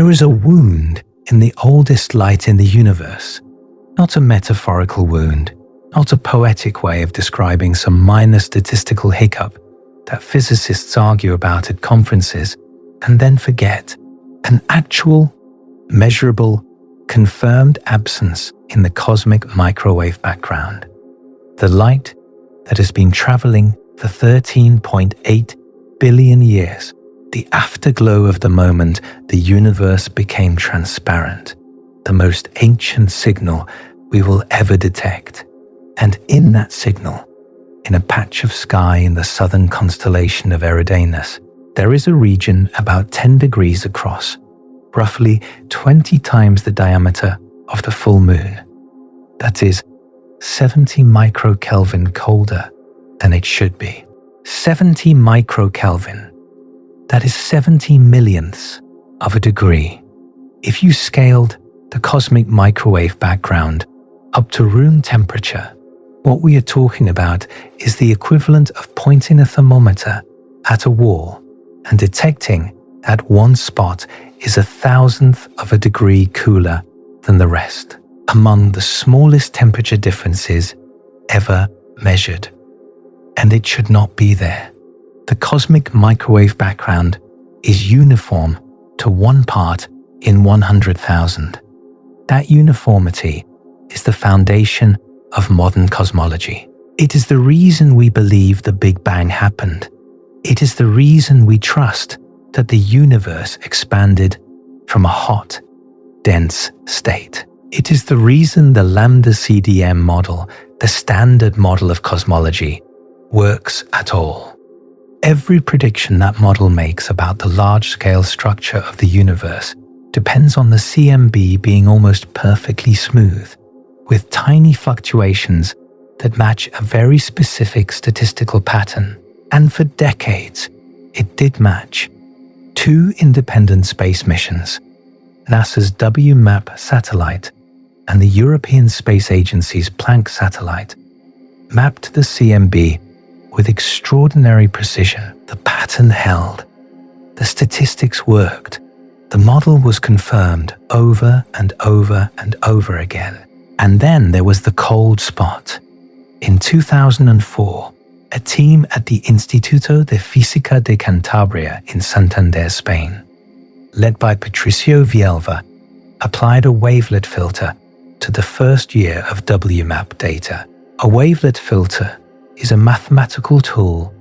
There is a wound in the oldest light in the universe, not a metaphorical wound, not a poetic way of describing some minor statistical hiccup that physicists argue about at conferences and then forget. An actual, measurable, confirmed absence in the cosmic microwave background. The light that has been traveling for 13.8 billion years. The afterglow of the moment the universe became transparent. The most ancient signal we will ever detect. And in that signal, in a patch of sky in the southern constellation of Eridanus, there is a region about 10 degrees across, roughly 20 times the diameter of the full moon. That is 70 microkelvin colder than it should be. 70 microkelvin. That is 70 millionths of a degree. If you scaled the cosmic microwave background up to room temperature, what we are talking about is the equivalent of pointing a thermometer at a wall and detecting that one spot is 1,000th of a degree cooler than the rest, among the smallest temperature differences ever measured. And it should not be there. The cosmic microwave background is uniform to 1 part in 100,000. That uniformity is the foundation of modern cosmology. It is the reason we believe the Big Bang happened. It is the reason we trust that the universe expanded from a hot, dense state. It is the reason the Lambda CDM model, the standard model of cosmology, works at all. Every prediction that model makes about the large-scale structure of the universe depends on the CMB being almost perfectly smooth, with tiny fluctuations that match a very specific statistical pattern. And for decades, it did match. 2 independent space missions, NASA's WMAP satellite and the European Space Agency's Planck satellite, mapped the CMB with extraordinary precision. The pattern held. The statistics worked. The model was confirmed over and over and over again. And then there was the cold spot. In 2004, a team at the Instituto de Física de Cantabria in Santander, Spain, led by Patricio Vielva, applied a wavelet filter to the first year of WMAP data. A wavelet filter is a mathematical tool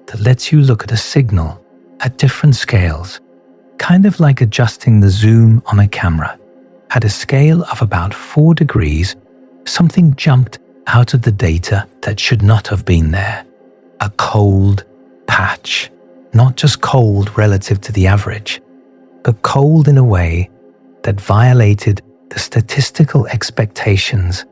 that lets you look at a signal at different scales, kind of like adjusting the zoom on a camera. At a scale of about 4 degrees, something jumped out of the data that should not have been there. A cold patch, not just cold relative to the average, but cold in a way that violated the statistical expectations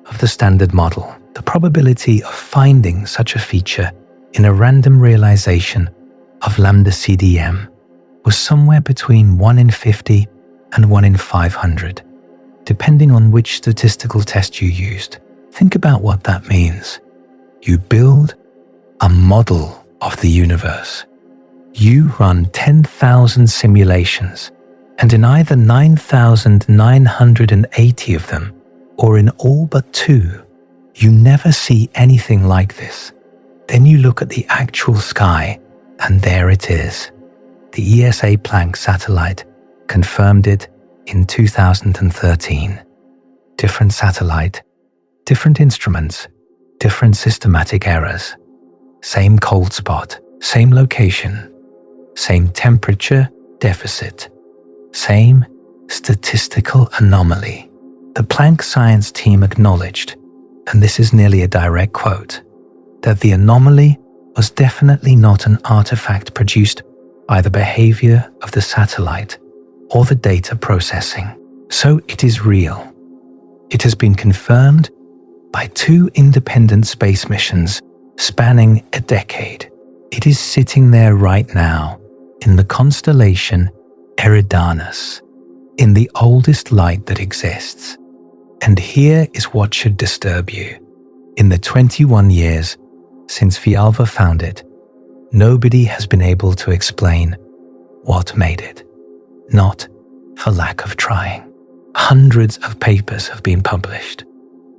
of the standard model. The probability of finding such a feature in a random realization of Lambda CDM was somewhere between 1 in 50 and 1 in 500, depending on which statistical test you used. Think about what that means. You build a model of the universe. You run 10,000 simulations, and in either 9,980 of them, or in all but 2, you never see anything like this. Then you look at the actual sky, and there it is. The ESA Planck satellite confirmed it in 2013. Different satellite, different instruments, different systematic errors. Same cold spot, same location, same temperature deficit, same statistical anomaly. The Planck science team acknowledged, and this is nearly a direct quote, that the anomaly was definitely not an artifact produced by the behavior of the satellite or the data processing. So it is real. It has been confirmed by 2 independent space missions spanning a decade. It is sitting there right now in the constellation Eridanus, in the oldest light that exists. And here is what should disturb you. In the 21 years since Vielva found it, nobody has been able to explain what made it. Not for lack of trying. Hundreds of papers have been published.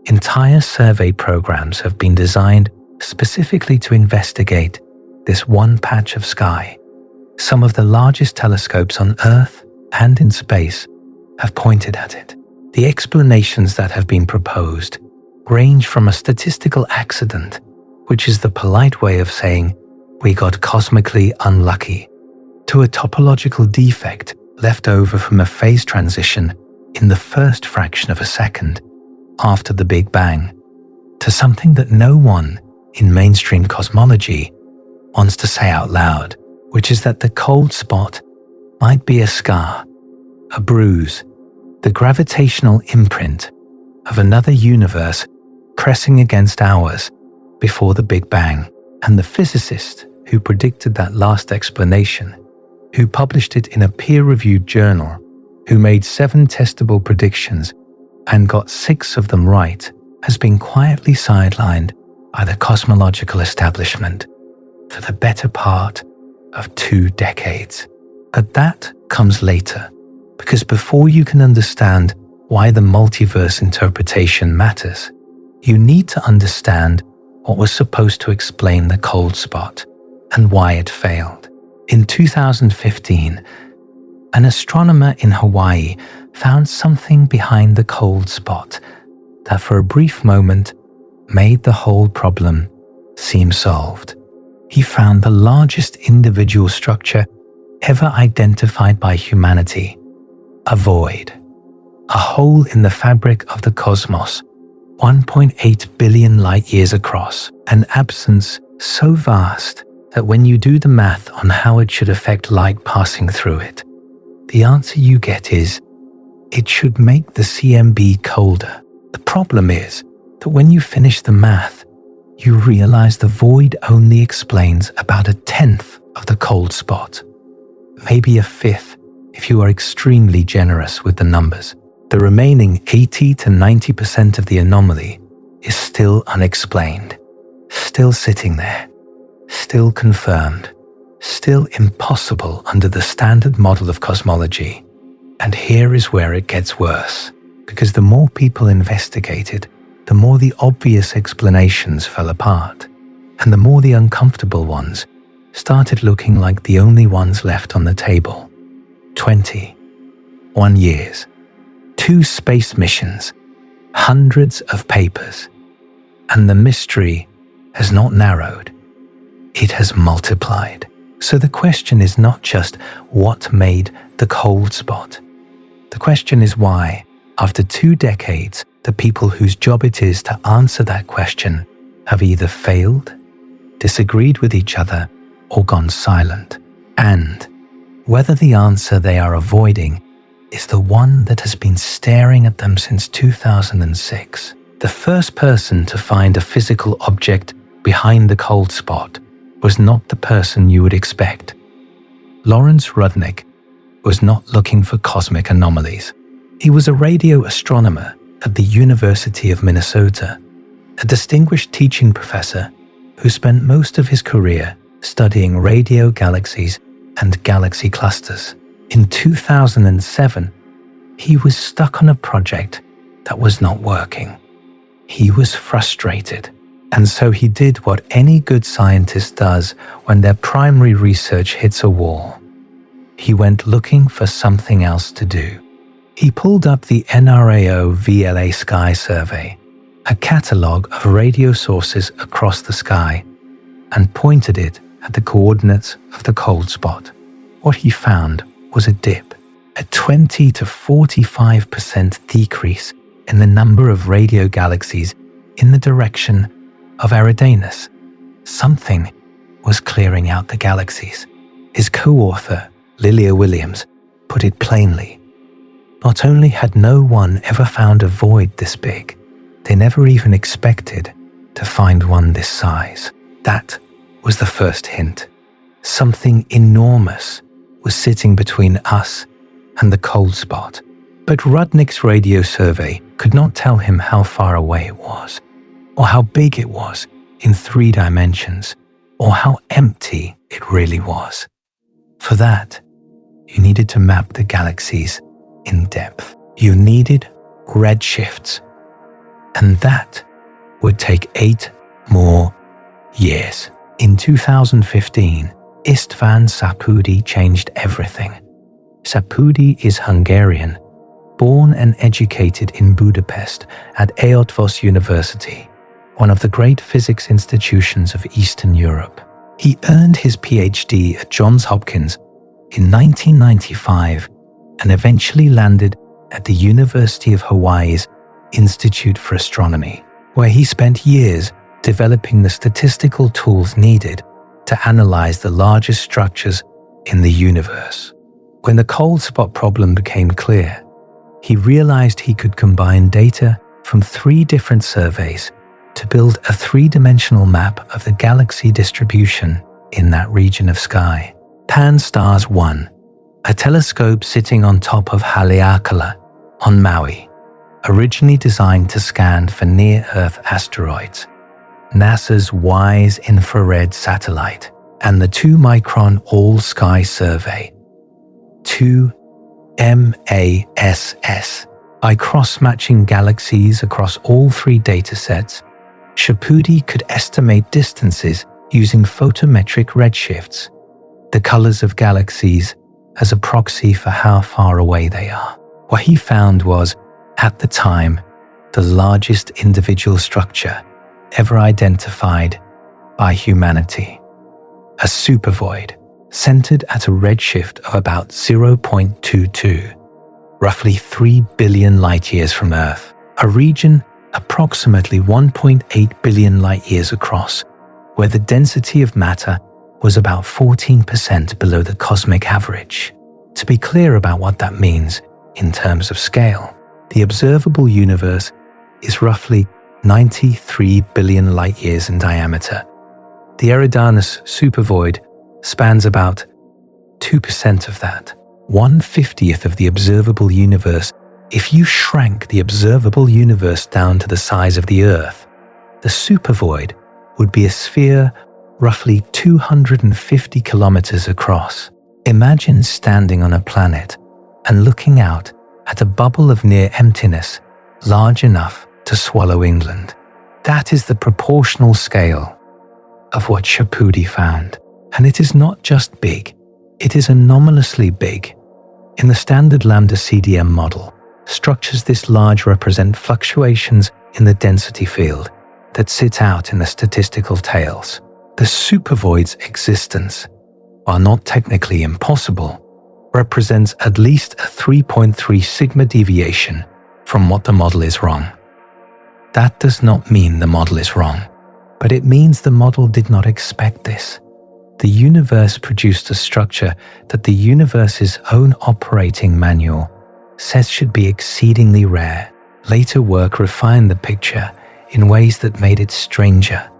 Entire survey programs have been designed specifically to investigate this one patch of sky. Some of the largest telescopes on Earth and in space have pointed at it. The explanations that have been proposed range from a statistical accident, which is the polite way of saying we got cosmically unlucky, to a topological defect left over from a phase transition in the first fraction of a second after the Big Bang, to something that no one in mainstream cosmology wants to say out loud, which is that the cold spot might be a scar, a bruise, the gravitational imprint of another universe pressing against ours before the Big Bang. And the physicist who predicted that last explanation, who published it in a peer-reviewed journal, who made 7 testable predictions and got 6 of them right, has been quietly sidelined by the cosmological establishment for the better part of 2 decades. But that comes later, because before you can understand why the multiverse interpretation matters, you need to understand what was supposed to explain the cold spot and why it failed. In 2015, an astronomer in Hawaii found something behind the cold spot that for a brief moment made the whole problem seem solved. He found the largest individual structure ever identified by humanity, a void, a hole in the fabric of the cosmos, 1.8 billion light-years across, an absence so vast that when you do the math on how it should affect light passing through it, the answer you get is, it should make the CMB colder. The problem is that when you finish the math, you realize the void only explains about 1/10 of the cold spot, maybe 1/5 if you are extremely generous with the numbers. The remaining 80 to 90% of the anomaly is still unexplained, still sitting there, still confirmed, still impossible under the standard model of cosmology. And here is where it gets worse, because the more people investigated, the more the obvious explanations fell apart, and the more the uncomfortable ones started looking like the only ones left on the table. 21 years, 2 space missions, hundreds of papers, and the mystery has not narrowed, it has multiplied. So the question is not just what made the cold spot. The question is why, after 2 decades, the people whose job it is to answer that question have either failed, disagreed with each other, or gone silent. And whether the answer they are avoiding is the one that has been staring at them since 2006. The first person to find a physical object behind the cold spot was not the person you would expect. Lawrence Rudnick was not looking for cosmic anomalies. He was a radio astronomer at the University of Minnesota, a distinguished teaching professor who spent most of his career studying radio galaxies and galaxy clusters. In 2007, he was stuck on a project that was not working. He was frustrated, and so he did what any good scientist does when their primary research hits a wall. He went looking for something else to do. He pulled up the NRAO VLA Sky Survey, a catalogue of radio sources across the sky, and pointed it at the coordinates of the cold spot. What he found was a dip, a 20 to 45% decrease in the number of radio galaxies in the direction of Eridanus. Something was clearing out the galaxies. His co-author, Lilia Williams, put it plainly. Not only had no one ever found a void this big, they never even expected to find one this size. That was the first hint. Something enormous was sitting between us and the cold spot. But Rudnick's radio survey could not tell him how far away it was, or how big it was in 3 dimensions, or how empty it really was. For that, you needed to map the galaxies in depth. You needed redshifts, and that would take 8 more years. In 2015, István Szapudi changed everything. Szapudi is Hungarian, born and educated in Budapest at Eötvös University, one of the great physics institutions of Eastern Europe. He earned his PhD at Johns Hopkins in 1995 and eventually landed at the University of Hawaii's Institute for Astronomy, where he spent years developing the statistical tools needed to analyze the largest structures in the universe. When the cold spot problem became clear, he realized he could combine data from 3 different surveys to build a 3-dimensional map of the galaxy distribution in that region of sky. Pan-STARRS 1, a telescope sitting on top of Haleakala on Maui, originally designed to scan for near-Earth asteroids, NASA's WISE infrared satellite, and the 2-micron all-sky survey, 2MASS. By cross-matching galaxies across all 3 datasets, Szapudi could estimate distances using photometric redshifts, the colors of galaxies as a proxy for how far away they are. What he found was, at the time, the largest individual structure ever identified by humanity, a supervoid centered at a redshift of about 0.22, roughly 3 billion light-years from Earth, a region approximately 1.8 billion light-years across, where the density of matter was about 14% below the cosmic average. To be clear about what that means in terms of scale, the observable universe is roughly 93 billion light-years in diameter. The Eridanus Supervoid spans about 2% of that, 1/50th of the observable universe. If you shrank the observable universe down to the size of the Earth, the supervoid would be a sphere roughly 250 kilometers across. Imagine standing on a planet and looking out at a bubble of near emptiness large enough to swallow England. That is the proportional scale of what Szapudi found. And it is not just big, it is anomalously big. In the standard Lambda CDM model, structures this large represent fluctuations in the density field that sit out in the statistical tails. The supervoid's existence, while not technically impossible, represents at least a 3.3 sigma deviation from what the model is wrong. That does not mean the model is wrong, but it means the model did not expect this. The universe produced a structure that the universe's own operating manual says should be exceedingly rare. Later work refined the picture in ways that made it stranger,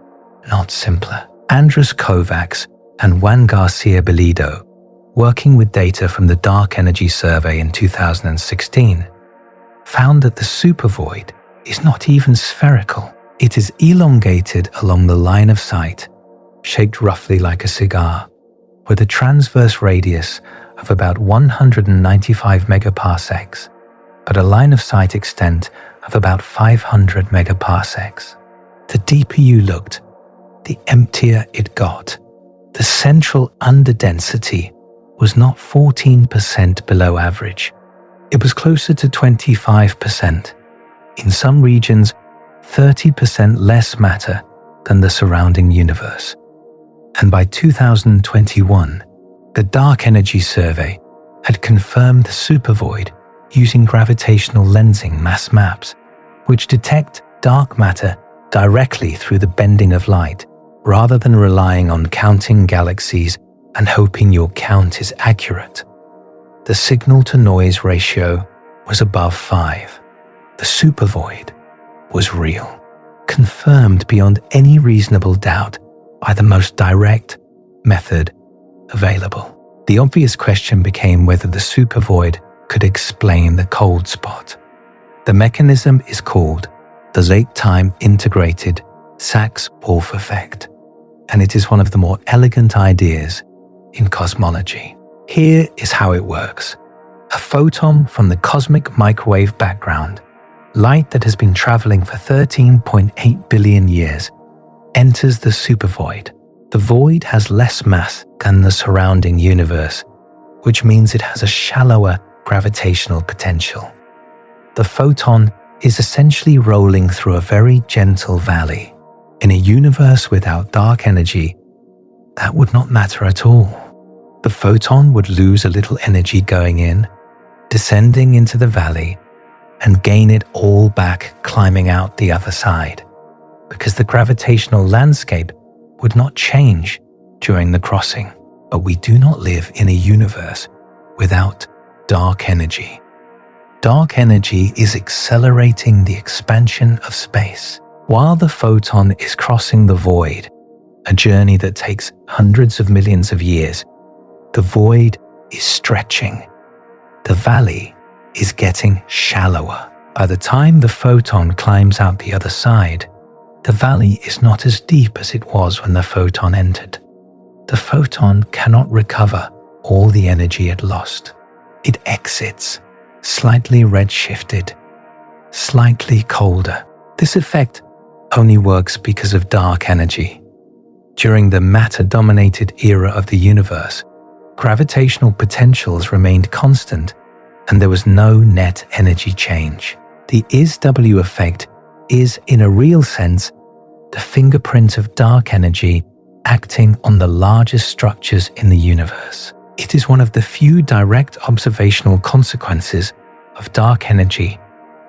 not simpler. Andrés Kovács and Juan García Bellido, working with data from the Dark Energy Survey in 2016, found that the supervoid is not even spherical. It is elongated along the line of sight, shaped roughly like a cigar, with a transverse radius of about 195 megaparsecs, but a line of sight extent of about 500 megaparsecs. The deeper you looked, the emptier it got. The central underdensity was not 14% below average. It was closer to 25%. In some regions, 30% less matter than the surrounding universe. And by 2021, the Dark Energy Survey had confirmed the supervoid using gravitational lensing mass maps, which detect dark matter directly through the bending of light, rather than relying on counting galaxies and hoping your count is accurate. The signal-to-noise ratio was above 5. The supervoid was real, confirmed beyond any reasonable doubt by the most direct method available. The obvious question became whether the supervoid could explain the cold spot. The mechanism is called the late-time integrated Sachs-Wolf effect, and it is one of the more elegant ideas in cosmology. Here is how it works. A photon from the cosmic microwave background, light that has been traveling for 13.8 billion years, enters the supervoid. The void has less mass than the surrounding universe, which means it has a shallower gravitational potential. The photon is essentially rolling through a very gentle valley. In a universe without dark energy, that would not matter at all. The photon would lose a little energy going in, descending into the valley, and gain it all back climbing out the other side, because the gravitational landscape would not change during the crossing. But we do not live in a universe without dark energy. Dark energy is accelerating the expansion of space. While the photon is crossing the void, a journey that takes hundreds of millions of years, the void is stretching. The valley is getting shallower. By the time the photon climbs out the other side, the valley is not as deep as it was when the photon entered. The photon cannot recover all the energy it lost. It exits, slightly redshifted, slightly colder. This effect only works because of dark energy. During the matter-dominated era of the universe, gravitational potentials remained constant and there was no net energy change. The ISW effect is, in a real sense, the fingerprint of dark energy acting on the largest structures in the universe. It is one of the few direct observational consequences of dark energy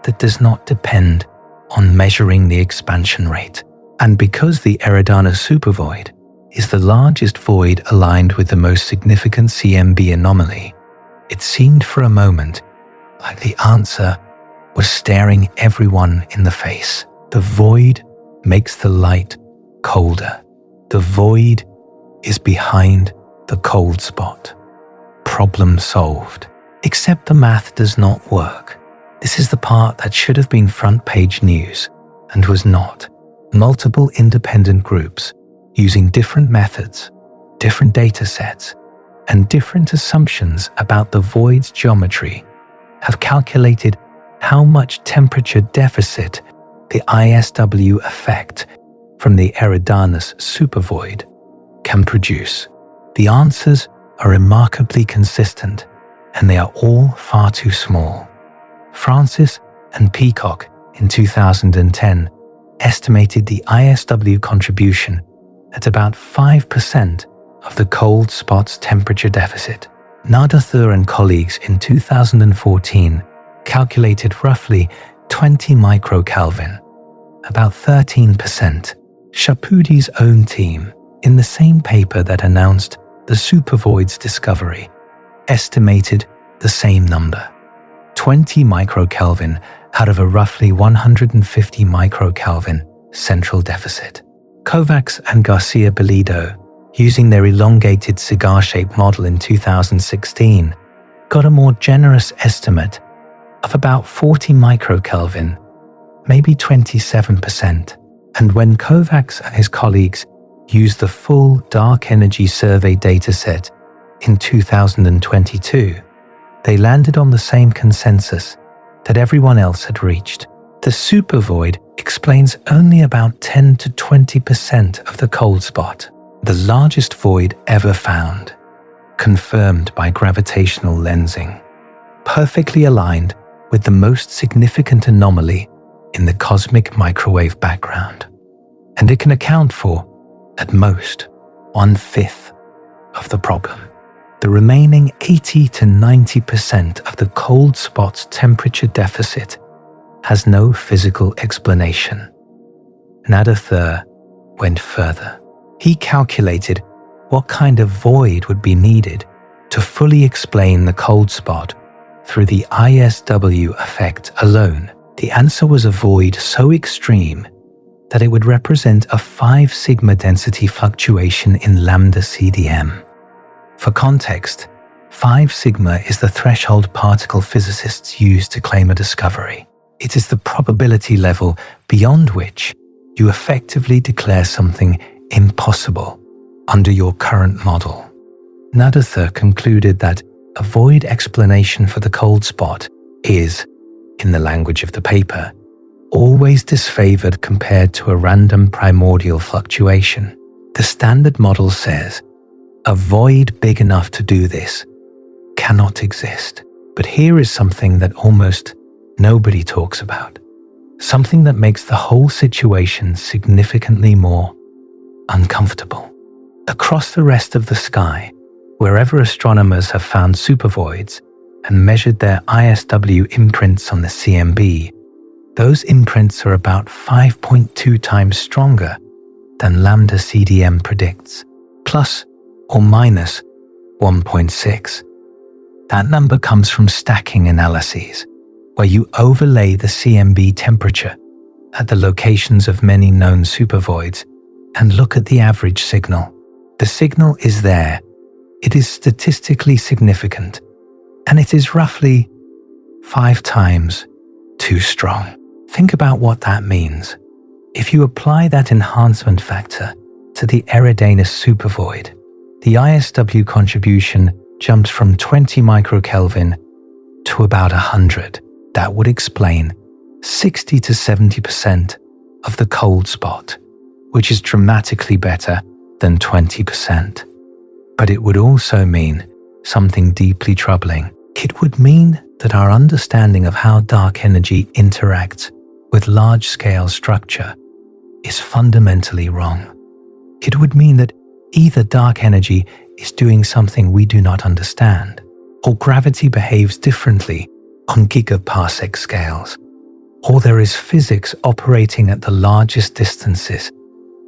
that does not depend on measuring the expansion rate. And because the Eridanus Supervoid is the largest void aligned with the most significant CMB anomaly, it seemed for a moment like the answer was staring everyone in the face. The void makes the light colder. The void is behind the cold spot. Problem solved. Except the math does not work. This is the part that should have been front page news and was not. Multiple independent groups using different methods, different data sets, and different assumptions about the void's geometry have calculated how much temperature deficit the ISW effect from the Eridanus Supervoid can produce. The answers are remarkably consistent, and they are all far too small. Francis and Peacock in 2010 estimated the ISW contribution at about 5% of the cold spot's temperature deficit. Nadather and colleagues in 2014 calculated roughly 20 microkelvin, about 13%. Chapudy's own team, in the same paper that announced the supervoid's discovery, estimated the same number, 20 microkelvin out of a roughly 150 microkelvin central deficit. Kovacs and Garcia Bellido, using their elongated cigar-shaped model in 2016, got a more generous estimate of about 40 microkelvin, maybe 27%. And when Kovacs and his colleagues used the full dark energy survey dataset in 2022, they landed on the same consensus that everyone else had reached. The supervoid explains only about 10 to 20% of the cold spot, the largest void ever found, confirmed by gravitational lensing, perfectly aligned with the most significant anomaly in the cosmic microwave background. And it can account for, at most, 1/5 of the problem. The remaining 80 to 90% of the cold spot's temperature deficit has no physical explanation. Nadather went further. He calculated what kind of void would be needed to fully explain the cold spot through the ISW effect alone. The answer was a void so extreme that it would represent a 5 sigma density fluctuation in Lambda CDM. For context, 5 sigma is the threshold particle physicists use to claim a discovery. It is the probability level beyond which you effectively declare something impossible under your current model. Nadather concluded that A void explanation for the cold spot is, in the language of the paper, always disfavored compared to a random primordial fluctuation. The standard model says a void big enough to do this cannot exist. But here is something that almost nobody talks about, something that makes the whole situation significantly more uncomfortable. Across the rest of the sky, wherever astronomers have found supervoids and measured their ISW imprints on the CMB, those imprints are about 5.2 times stronger than Lambda CDM predicts, plus or minus 1.6. That number comes from stacking analyses, where you overlay the CMB temperature at the locations of many known supervoids and look at the average signal. The signal is there, it is statistically significant, and it is roughly 5 times too strong. Think about what that means. If you apply that enhancement factor to the Eridanus Supervoid, the ISW contribution jumps from 20 microkelvin to about 100. That would explain 60 to 70% of the cold spot, which is dramatically better than 20%. But it would also mean something deeply troubling. It would mean that our understanding of how dark energy interacts with large-scale structure is fundamentally wrong. It would mean that either dark energy is doing something we do not understand, or gravity behaves differently on gigaparsec scales, or there is physics operating at the largest distances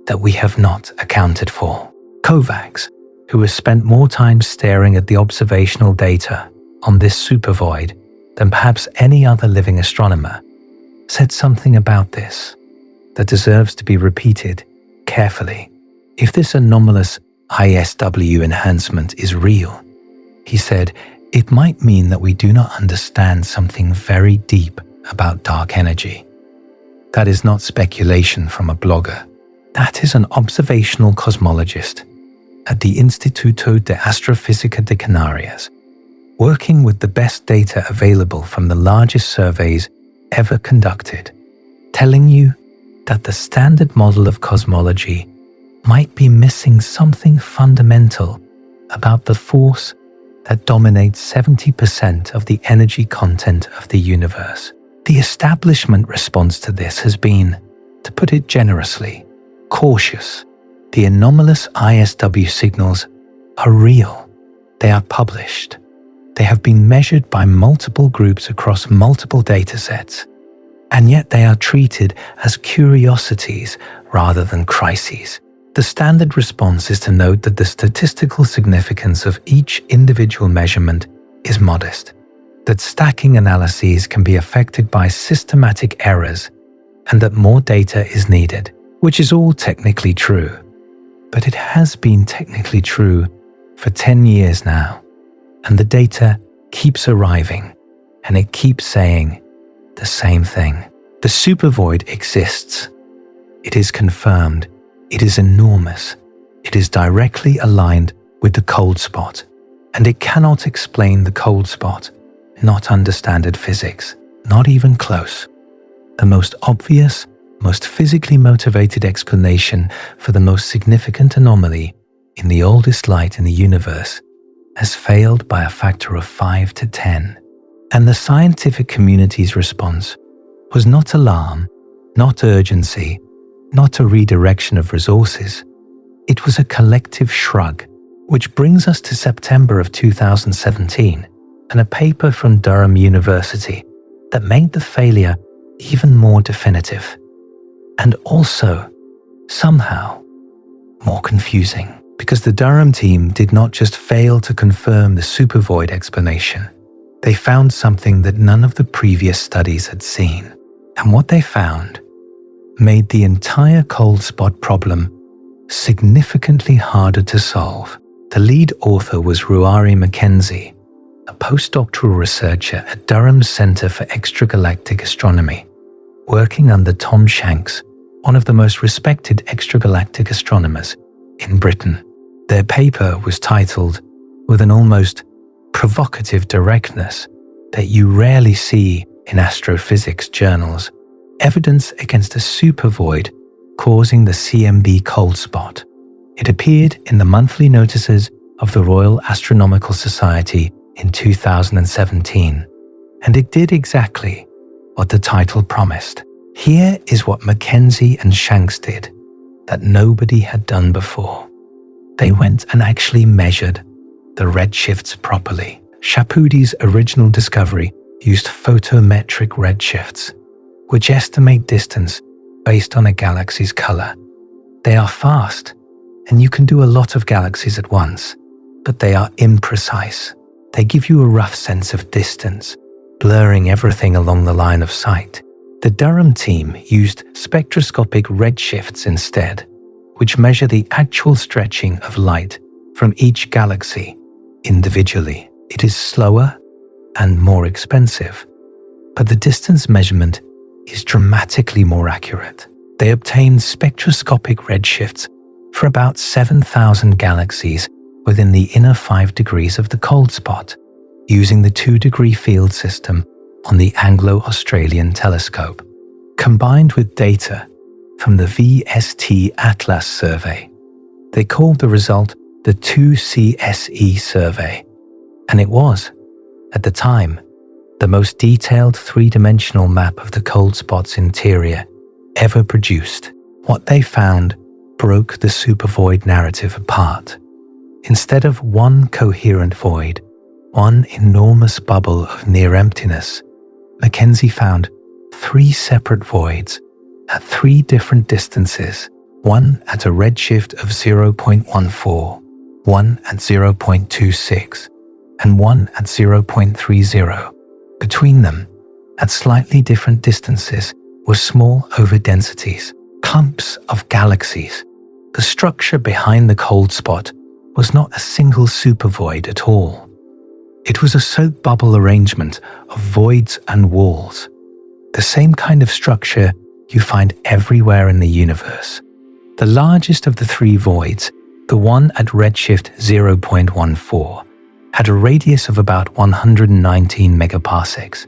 that we have not accounted for. Kovacs, who has spent more time staring at the observational data on this supervoid than perhaps any other living astronomer, said something about this that deserves to be repeated carefully. If this anomalous ISW enhancement is real, he said, it might mean that we do not understand something very deep about dark energy. That is not speculation from a blogger. That is an observational cosmologist at the Instituto de Astrofísica de Canarias, working with the best data available from the largest surveys ever conducted, telling you that the standard model of cosmology might be missing something fundamental about the force that dominates 70% of the energy content of the universe. The establishment response to this has been, to put it generously, cautious. The anomalous ISW signals are real. They are published. They have been measured by multiple groups across multiple datasets, and yet they are treated as curiosities rather than crises. The standard response is to note that the statistical significance of each individual measurement is modest, that stacking analyses can be affected by systematic errors, and that more data is needed, which is all technically true. But it has been technically true for 10 years now, and the data keeps arriving, and it keeps saying the same thing. The supervoid exists. It is confirmed. It is enormous. It is directly aligned with the cold spot, and it cannot explain the cold spot, not understand physics, not even close. The most obvious, most physically motivated explanation for the most significant anomaly in the oldest light in the universe has failed by a factor of 5 to 10. And the scientific community's response was not alarm, not urgency, not a redirection of resources. It was a collective shrug, which brings us to September of 2017 and a paper from Durham University that made the failure even more definitive, and also, somehow, more confusing. Because the Durham team did not just fail to confirm the supervoid explanation, they found something that none of the previous studies had seen. And what they found made the entire cold spot problem significantly harder to solve. The lead author was Ruari Mackenzie, a postdoctoral researcher at Durham's Center for Extragalactic Astronomy, working under Tom Shanks, one of the most respected extragalactic astronomers in Britain. Their paper was titled, with an almost provocative directness that you rarely see in astrophysics journals, evidence against a supervoid causing the CMB Cold Spot. It appeared in the monthly notices of the Royal Astronomical Society in 2017, and it did exactly what the title promised. Here is what Mackenzie and Shanks did that nobody had done before. They went and actually measured the redshifts properly. Shapudi's original discovery used photometric redshifts, which estimate distance based on a galaxy's color. They are fast, and you can do a lot of galaxies at once, but they are imprecise. They give you a rough sense of distance, blurring everything along the line of sight. The Durham team used spectroscopic redshifts instead, which measure the actual stretching of light from each galaxy individually. It is slower and more expensive, but the distance measurement is dramatically more accurate. They obtained spectroscopic redshifts for about 7,000 galaxies within the inner 5 degrees of the cold spot, using the 2-degree field system on the Anglo-Australian telescope, combined with data from the VST Atlas survey. They called the result the 2CSE survey, and it was, at the time, the most detailed 3-dimensional map of the cold spot's interior ever produced. What they found broke the supervoid narrative apart. Instead of one coherent void, one enormous bubble of near emptiness, Mackenzie found 3 separate voids at 3 different distances, one at a redshift of 0.14, one at 0.26, and one at 0.30. Between them, at slightly different distances, were small overdensities, clumps of galaxies. The structure behind the cold spot was not a single supervoid at all. It was a soap bubble arrangement of voids and walls, the same kind of structure you find everywhere in the universe. The largest of the 3 voids, the one at redshift 0.14, had a radius of about 119 megaparsecs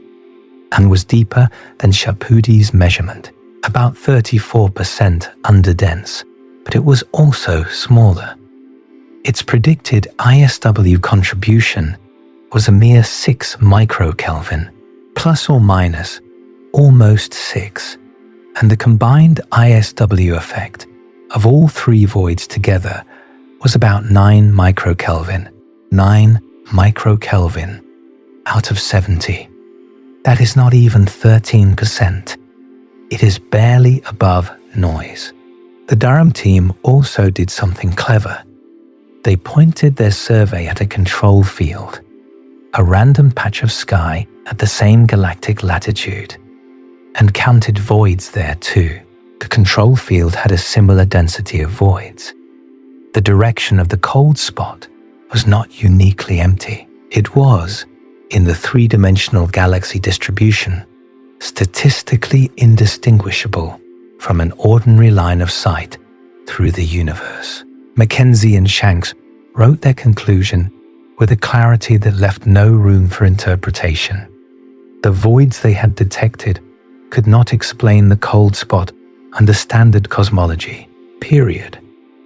and was deeper than Shapudi's measurement, about 34% underdense, but it was also smaller. Its predicted ISW contribution was a mere 6 microkelvin, plus or minus almost 6, and the combined ISW effect of all 3 voids together was about 9 microkelvin, 9 microkelvin out of 70. That is not even 13%. It is barely above noise. The Durham team also did something clever. They pointed their survey at a control field, a random patch of sky at the same galactic latitude, and counted voids there too. The control field had a similar density of voids. The direction of the cold spot was not uniquely empty. It was, in the 3-dimensional galaxy distribution, statistically indistinguishable from an ordinary line of sight through the universe. Mackenzie and Shanks wrote their conclusion with a clarity that left no room for interpretation. The voids they had detected could not explain the cold spot under standard cosmology, period.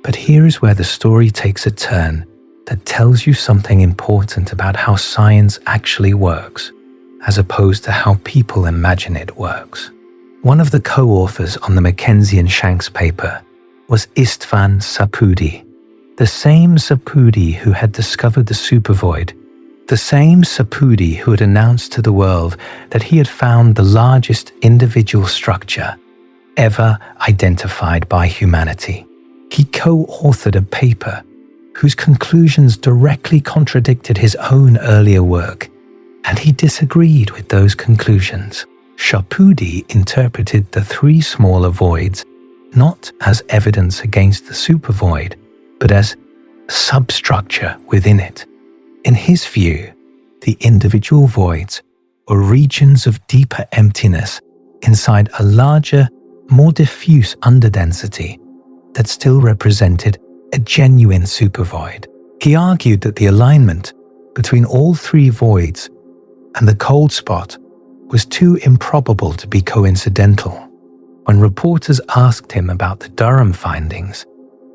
But here is where the story takes a turn that tells you something important about how science actually works, as opposed to how people imagine it works. One of the co-authors on the Mackenzie and Shanks paper was Istvan Sapudi, the same Sapudi who had discovered the supervoid, the same Sapudi who had announced to the world that he had found the largest individual structure ever identified by humanity. He co-authored a paper whose conclusions directly contradicted his own earlier work, and he disagreed with those conclusions. Sapudi interpreted the 3 smaller voids not as evidence against the supervoid, but as substructure within it. In his view, the individual voids were regions of deeper emptiness inside a larger, more diffuse underdensity that still represented a genuine supervoid. He argued that the alignment between all three voids and the cold spot was too improbable to be coincidental. When reporters asked him about the Durham findings,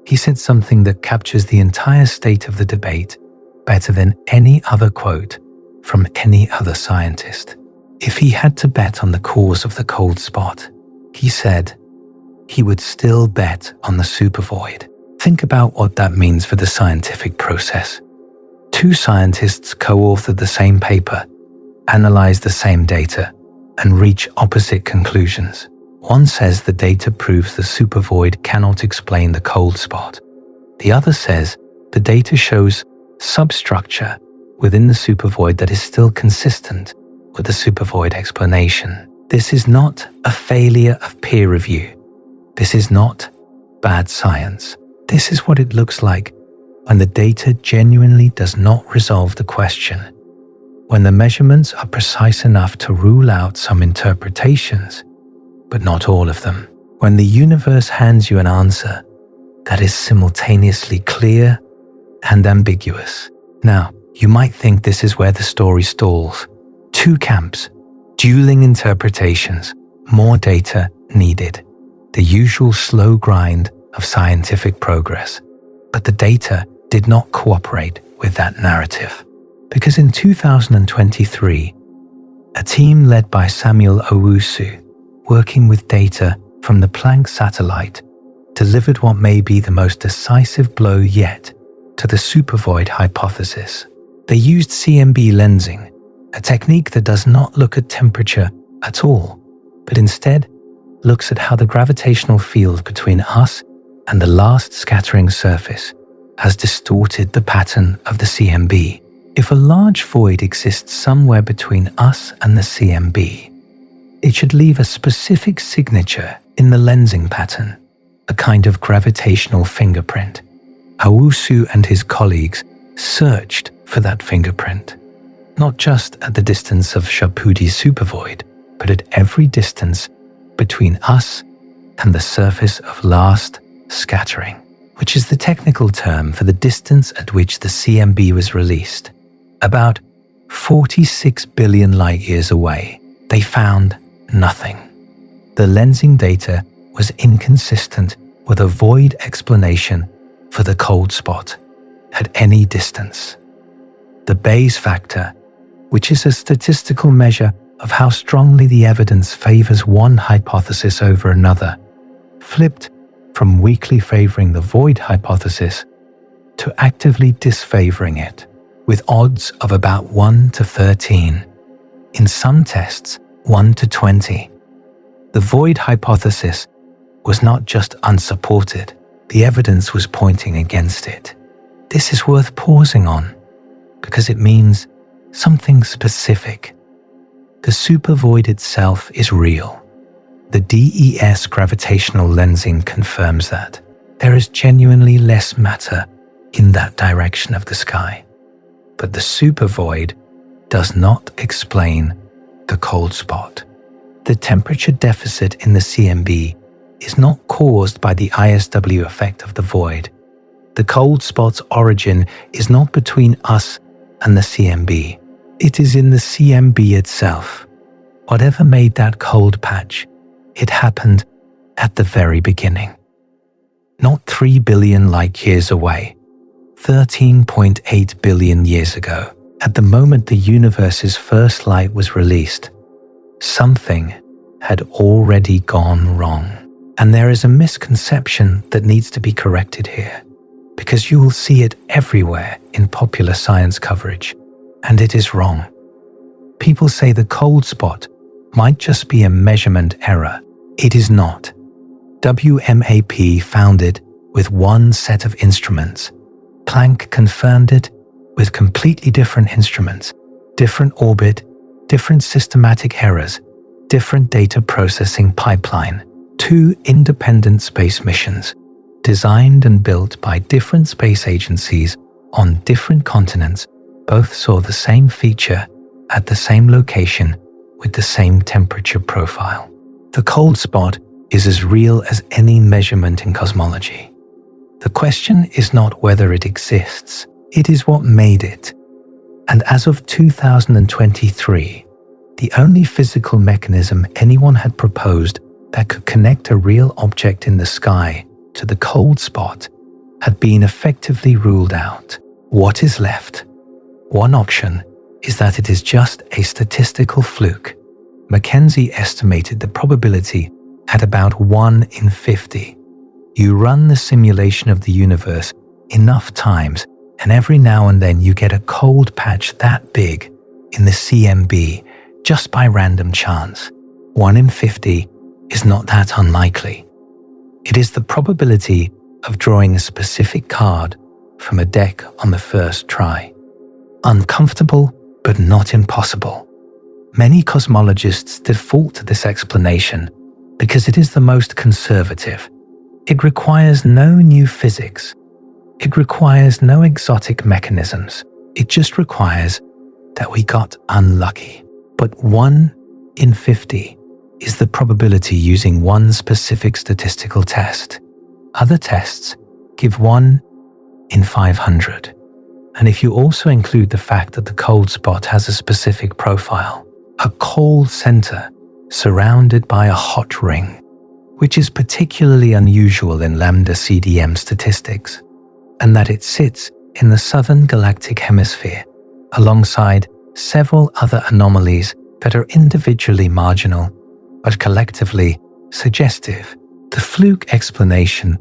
he said something that captures the entire state of the debate better than any other quote from any other scientist. If he had to bet on the cause of the cold spot, he said he would still bet on the supervoid. Think about what that means for the scientific process. Two scientists co-authored the same paper, analyzed the same data, and reach opposite conclusions. One says the data proves the supervoid cannot explain the cold spot. The other says the data shows substructure within the supervoid that is still consistent with the supervoid explanation. This is not a failure of peer review. This is not bad science. This is what it looks like when the data genuinely does not resolve the question, when the measurements are precise enough to rule out some interpretations, but not all of them. When the universe hands you an answer that is simultaneously clear and ambiguous. Now, you might think this is where the story stalls. Two camps, dueling interpretations, more data needed. The usual slow grind of scientific progress. But the data did not cooperate with that narrative. Because in 2023, a team led by Samuel Owusu, working with data from the Planck satellite, delivered what may be the most decisive blow yet to the supervoid hypothesis. They used CMB lensing, a technique that does not look at temperature at all, but instead looks at how the gravitational field between us and the last scattering surface has distorted the pattern of the CMB. If a large void exists somewhere between us and the CMB, it should leave a specific signature in the lensing pattern, a kind of gravitational fingerprint. Owusu and his colleagues searched for that fingerprint, not just at the distance of Shapudi's supervoid, but at every distance between us and the surface of last scattering, which is the technical term for the distance at which the CMB was released. About 46 billion light-years away, they found nothing. The lensing data was inconsistent with a void explanation for the cold spot at any distance. The Bayes factor, which is a statistical measure of how strongly the evidence favors one hypothesis over another, flipped from weakly favoring the void hypothesis to actively disfavoring it, with odds of about 1 to 13. In some tests, 1 to 20. The void hypothesis was not just unsupported, the evidence was pointing against it. This is worth pausing on, because it means something specific. The supervoid itself is real. The DES gravitational lensing confirms that. There is genuinely less matter in that direction of the sky. But the supervoid does not explain the cold spot. The temperature deficit in the CMB is not caused by the ISW effect of the void. The cold spot's origin is not between us and the CMB. It is in the CMB itself. Whatever made that cold patch, it happened at the very beginning. Not 3 billion light-years away, 13.8 billion years ago. At the moment the universe's first light was released, something had already gone wrong. And there is a misconception that needs to be corrected here, because you will see it everywhere in popular science coverage, and it is wrong. People say the cold spot might just be a measurement error. It is not. WMAP found it with one set of instruments. Planck confirmed it with completely different instruments, different orbit, different systematic errors, different data processing pipeline. 2 independent space missions, designed and built by different space agencies on different continents, both saw the same feature at the same location with the same temperature profile. The cold spot is as real as any measurement in cosmology. The question is not whether it exists, it is what made it. And as of 2023, the only physical mechanism anyone had proposed that could connect a real object in the sky to the cold spot had been effectively ruled out. What is left? One option is that it is just a statistical fluke. Mackenzie estimated the probability at about 1 in 50. You run the simulation of the universe enough times, and every now and then you get a cold patch that big in the CMB just by random chance. 1 in 50 is not that unlikely. It is the probability of drawing a specific card from a deck on the first try. Uncomfortable, but not impossible. Many cosmologists default to this explanation because it is the most conservative. It requires no new physics. It requires no exotic mechanisms. It just requires that we got unlucky. But 1 in 50 is the probability using one specific statistical test. Other tests give 1 in 500. And if you also include the fact that the cold spot has a specific profile, a cold center surrounded by a hot ring, which is particularly unusual in Lambda CDM statistics, and that it sits in the southern galactic hemisphere alongside several other anomalies that are individually marginal but collectively suggestive, the fluke explanation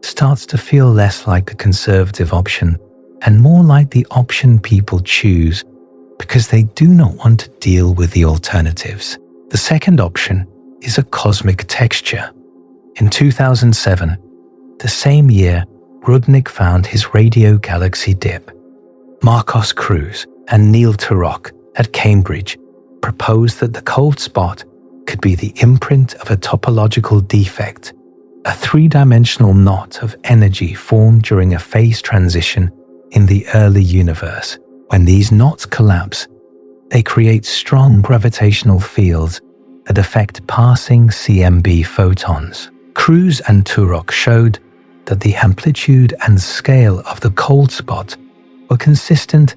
starts to feel less like the conservative option and more like the option people choose because they do not want to deal with the alternatives. The second option is a cosmic texture. In 2007, the same year Rudnick found his radio galaxy dip, Marcos Cruz and Neil Turok at Cambridge proposed that the cold spot could be the imprint of a topological defect, a three-dimensional knot of energy formed during a phase transition in the early universe. When these knots collapse, they create strong gravitational fields that affect passing CMB photons. Cruz and Turok showed that the amplitude and scale of the cold spot were consistent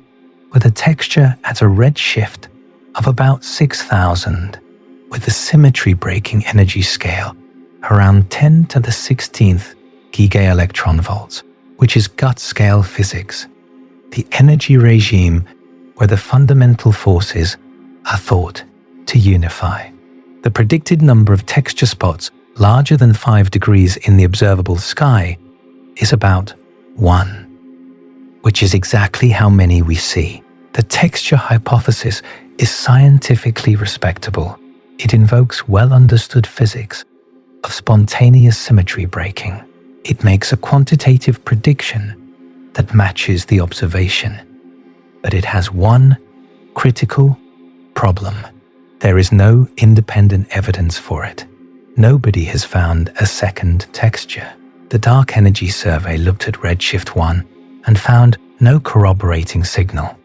with a texture at a redshift of about 6,000, with a symmetry-breaking energy scale around 10 to the 16th gigaelectron volts, which is gut-scale physics, the energy regime where the fundamental forces are thought to unify. The predicted number of texture spots larger than 5 degrees in the observable sky is about 1, which is exactly how many we see. The texture hypothesis is scientifically respectable. It invokes well-understood physics of spontaneous symmetry breaking. It makes a quantitative prediction that matches the observation. But it has one critical problem. There is no independent evidence for it. Nobody has found a second texture. The Dark Energy Survey looked at redshift 1 and found no corroborating signal.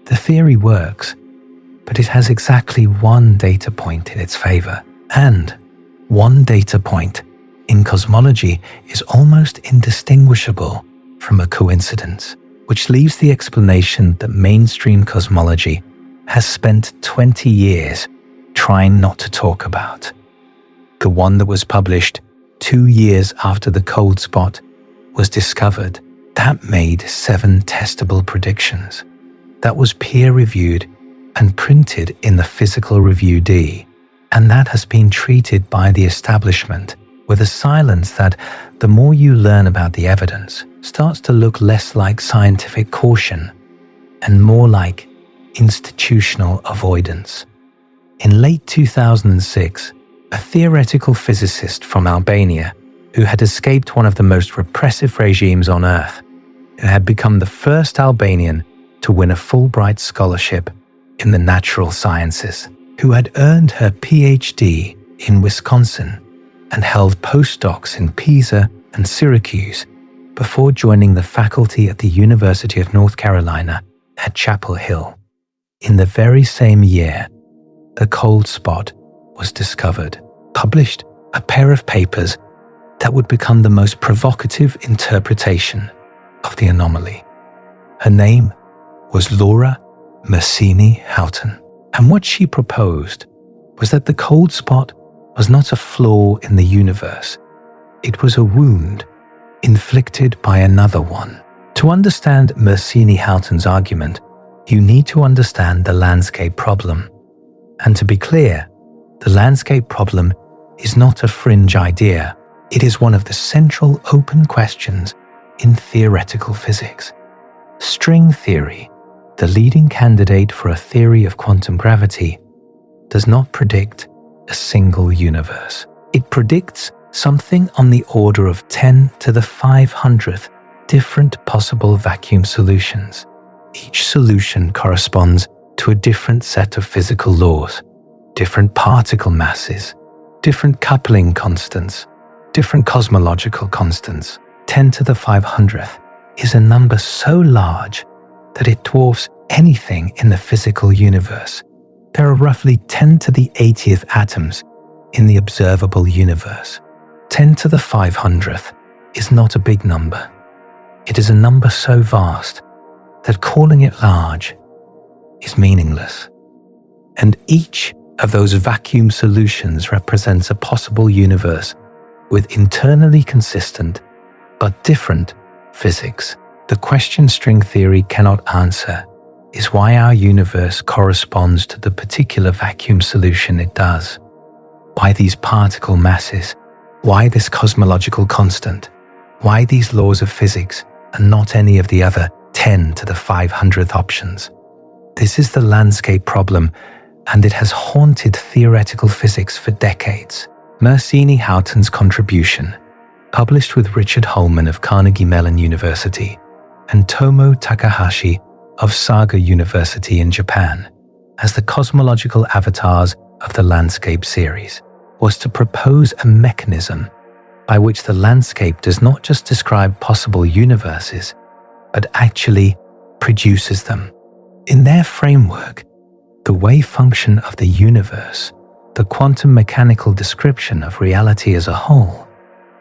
The theory works, but it has exactly one data point in its favor. And one data point in cosmology is almost indistinguishable from a coincidence, which leaves the explanation that mainstream cosmology has spent 20 years trying not to talk about. The one that was published 2 years after the cold spot was discovered, that made 7 testable predictions. That was peer-reviewed and printed in the Physical Review D, and that has been treated by the establishment with a silence that, the more you learn about the evidence, starts to look less like scientific caution and more like institutional avoidance. In late 2006, a theoretical physicist from Albania who had escaped one of the most repressive regimes on Earth, who had become the first Albanian to win a Fulbright scholarship in the natural sciences, who had earned her PhD in Wisconsin and held postdocs in Pisa and Syracuse before joining the faculty at the University of North Carolina at Chapel Hill. In the very same year, the cold spot was discovered, published a pair of papers that would become the most provocative interpretation of the anomaly. Her name was Laura Mersini-Houghton. And what she proposed was that the cold spot was not a flaw in the universe. It was a wound inflicted by another one. To understand Mersini-Houghton's argument, you need to understand the landscape problem. And to be clear, the landscape problem is not a fringe idea. It is one of the central open questions in theoretical physics. String theory, the leading candidate for a theory of quantum gravity, does not predict a single universe. It predicts something on the order of 10 to the 500th different possible vacuum solutions. Each solution corresponds to a different set of physical laws, different particle masses, different coupling constants, different cosmological constants. 10 to the 500th is a number so large that it dwarfs anything in the physical universe. There are roughly 10 to the 80th atoms in the observable universe. 10 to the 500th is not a big number. It is a number so vast that calling it large is meaningless. And each of those vacuum solutions represents a possible universe with internally consistent but different physics. The question string theory cannot answer is why our universe corresponds to the particular vacuum solution it does. Why these particle masses? Why this cosmological constant? Why these laws of physics and not any of the other 10 to the 500th options? This is the landscape problem, and it has haunted theoretical physics for decades. Mersini-Houghton's contribution, published with Richard Holman of Carnegie Mellon University and Tomo Takahashi of Saga University in Japan, as the cosmological avatars of the landscape series, was to propose a mechanism by which the landscape does not just describe possible universes, but actually produces them. In their framework, the wave function of the universe, the quantum mechanical description of reality as a whole,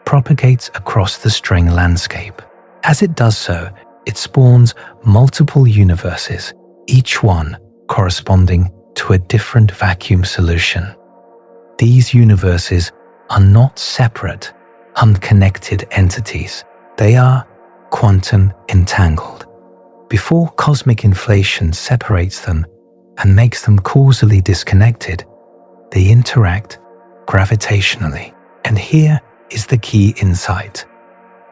propagates across the string landscape. As it does so, it spawns multiple universes, each one corresponding to a different vacuum solution. These universes are not separate, unconnected entities. They are quantum entangled. Before cosmic inflation separates them and makes them causally disconnected, they interact gravitationally. And here is the key insight.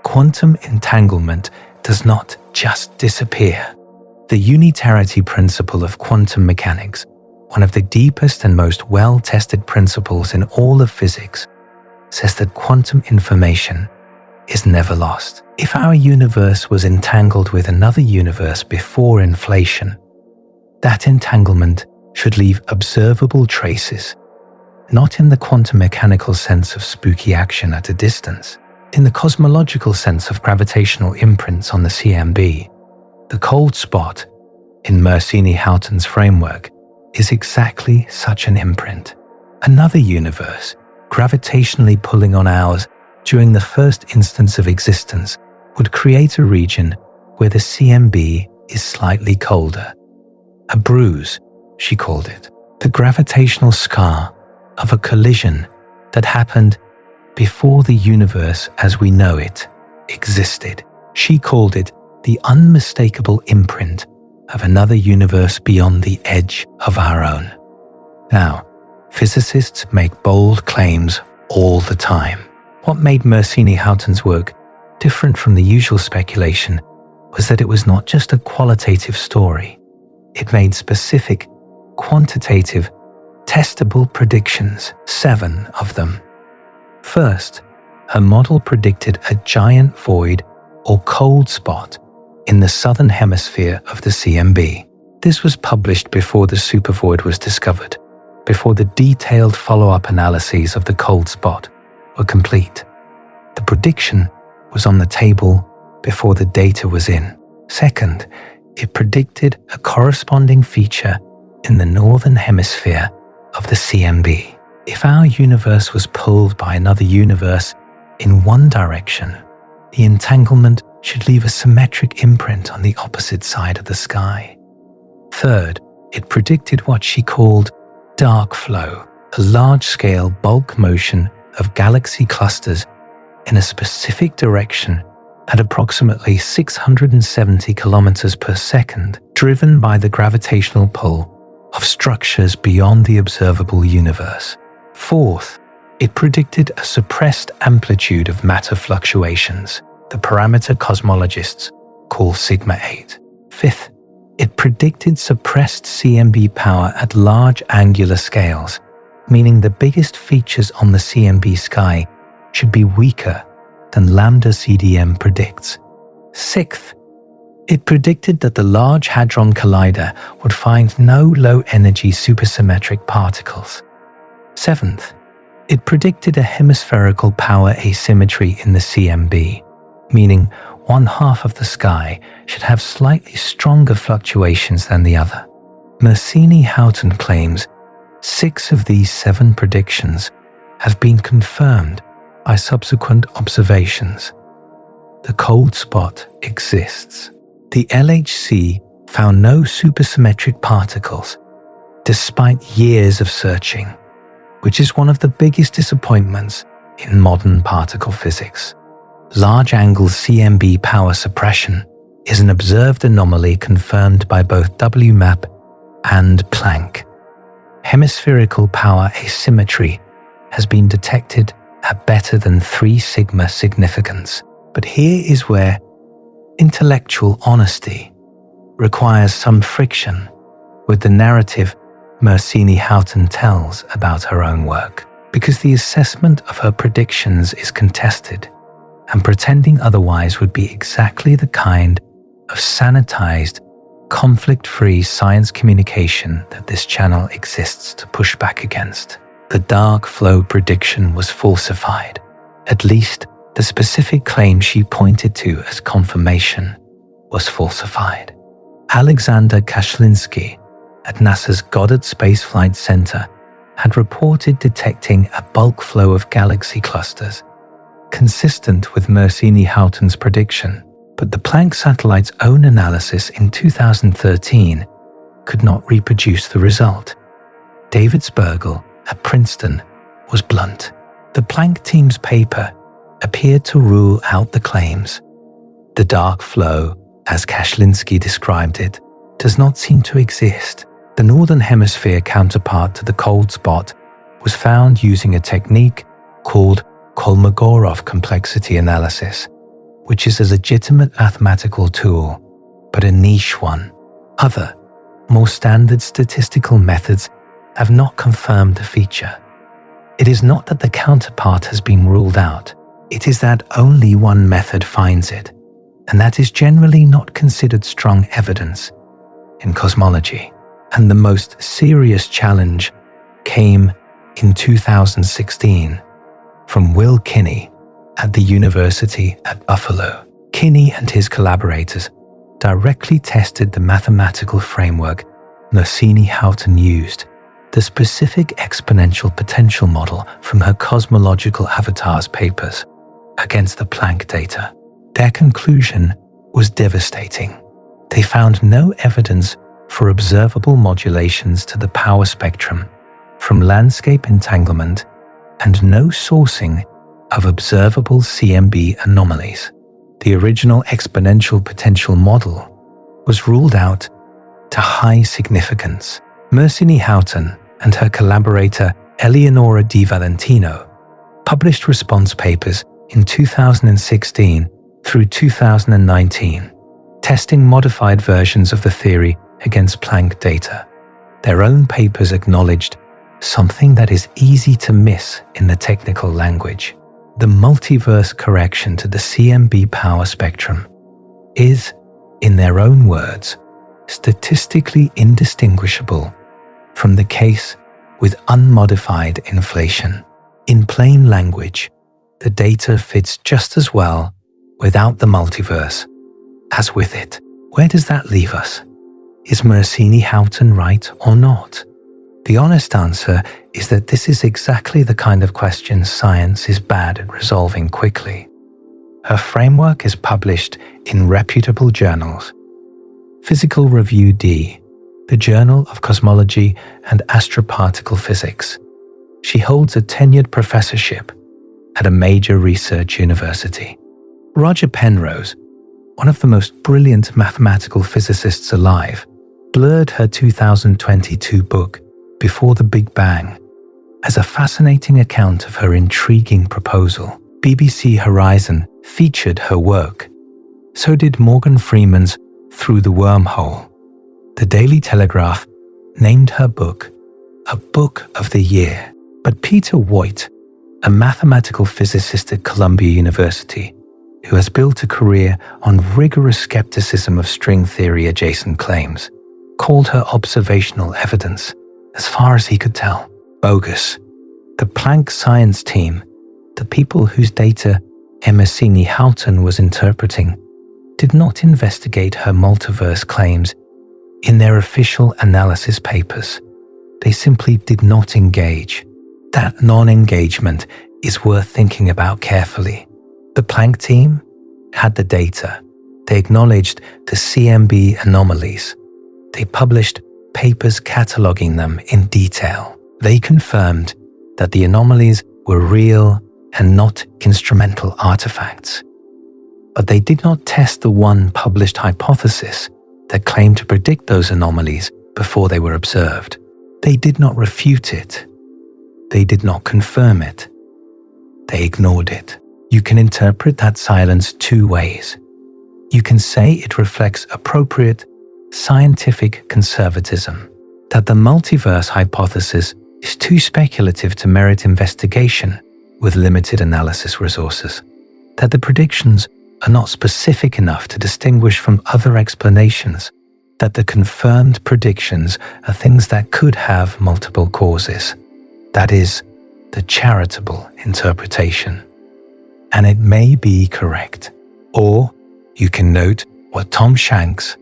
Quantum entanglement does not just disappear. The unitarity principle of quantum mechanics, one of the deepest and most well-tested principles in all of physics, says that quantum information is never lost. If our universe was entangled with another universe before inflation, that entanglement should leave observable traces, not in the quantum mechanical sense of spooky action at a distance, in the cosmological sense of gravitational imprints on the CMB. The cold spot in Mersini-Houghton's framework is exactly such an imprint. Another universe, gravitationally pulling on ours during the first instance of existence, would create a region where the CMB is slightly colder. A bruise, she called it, the gravitational scar of a collision that happened before the universe as we know it existed. She called it the unmistakable imprint of another universe beyond the edge of our own. Now, physicists make bold claims all the time. What made Mersini-Houghton's work different from the usual speculation was that it was not just a qualitative story. It made specific, quantitative, testable predictions, 7 of them. First, her model predicted a giant void or cold spot in the southern hemisphere of the CMB. This was published before the supervoid was discovered, before the detailed follow-up analyses of the cold spot were complete. The prediction was on the table before the data was in. Second, it predicted a corresponding feature in the northern hemisphere of the CMB. If our universe was pulled by another universe in one direction, the entanglement should leave a symmetric imprint on the opposite side of the sky. Third, It predicted what she called dark flow, a large-scale bulk motion of galaxy clusters in a specific direction at approximately 670 kilometers per second, driven by the gravitational pull of structures beyond the observable universe. Fourth, it predicted a suppressed amplitude of matter fluctuations, the parameter cosmologists call sigma 8. Fifth, it predicted suppressed CMB power at large angular scales, meaning the biggest features on the CMB sky should be weaker than Lambda CDM predicts. Sixth, it predicted that the Large Hadron Collider would find no low-energy supersymmetric particles. Seventh, it predicted a hemispherical power asymmetry in the CMB, meaning one half of the sky should have slightly stronger fluctuations than the other. Mersini-Houghton claims 6 of these 7 predictions have been confirmed by subsequent observations. The cold spot exists. The LHC found no supersymmetric particles, despite years of searching, which is one of the biggest disappointments in modern particle physics. Large-angle CMB power suppression is an observed anomaly confirmed by both WMAP and Planck. Hemispherical power asymmetry has been detected at better than 3 sigma significance. But here is where intellectual honesty requires some friction with the narrative Mersini-Houghton tells about her own work, because the assessment of her predictions is contested, and pretending otherwise would be exactly the kind of sanitized, conflict-free science communication that this channel exists to push back against. The dark flow prediction was falsified. At least the specific claim she pointed to as confirmation was falsified. Alexander Kashlinsky at NASA's Goddard Space Flight Center had reported detecting a bulk flow of galaxy clusters, consistent with Mersini-Houghton's prediction, but the Planck satellite's own analysis in 2013 could not reproduce the result. David Spergel at Princeton was blunt. The Planck team's paper appeared to rule out the claims. The dark flow, as Kashlinsky described it, does not seem to exist. The northern hemisphere counterpart to the cold spot was found using a technique called Kolmogorov complexity analysis, which is a legitimate mathematical tool, but a niche one. Other, more standard statistical methods have not confirmed the feature. It is not that the counterpart has been ruled out, it is that only one method finds it, and that is generally not considered strong evidence in cosmology. And the most serious challenge came in 2016 from Will Kinney at the University at Buffalo. Kinney and his collaborators directly tested the mathematical framework Mersini-Houghton used, the specific exponential potential model from her cosmological avatars papers, against the Planck data. Their conclusion was devastating. They found no evidence for observable modulations to the power spectrum from landscape entanglement and no sourcing of observable CMB anomalies. The original exponential potential model was ruled out to high significance. Mersini-Houghton and her collaborator Eleonora Di Valentino published response papers in 2016 through 2019, testing modified versions of the theory against Planck data. Their own papers acknowledged something that is easy to miss in the technical language. The multiverse correction to the CMB power spectrum is, in their own words, statistically indistinguishable from the case with unmodified inflation. In plain language, the data fits just as well without the multiverse as with it. Where does that leave us? Is Mersini-Houghton right or not? The honest answer is that this is exactly the kind of question science is bad at resolving quickly. Her framework is published in reputable journals. Physical Review D, the Journal of Cosmology and Astroparticle Physics. She holds a tenured professorship at a major research university. Roger Penrose, one of the most brilliant mathematical physicists alive, blurred her 2022 book, Before the Big Bang, as a fascinating account of her intriguing proposal. BBC Horizon featured her work. So did Morgan Freeman's Through the Wormhole. The Daily Telegraph named her book a Book of the Year. But Peter Woit, a mathematical physicist at Columbia University, who has built a career on rigorous skepticism of string theory adjacent claims, called her observational evidence, as far as he could tell, bogus. The Planck science team, the people whose data Mersini-Houghton was interpreting, did not investigate her multiverse claims in their official analysis papers. They simply did not engage. That non-engagement is worth thinking about carefully. The Planck team had the data. They acknowledged the CMB anomalies. They published papers cataloging them in detail. They confirmed that the anomalies were real and not instrumental artifacts. But they did not test the one published hypothesis that claimed to predict those anomalies before they were observed. They did not refute it. They did not confirm it. They ignored it. You can interpret that silence two ways. You can say it reflects appropriate scientific conservatism, that the multiverse hypothesis is too speculative to merit investigation with limited analysis resources, that the predictions are not specific enough to distinguish from other explanations, that the confirmed predictions are things that could have multiple causes. That is the charitable interpretation. And it may be correct. Or you can note what Tom Shanks,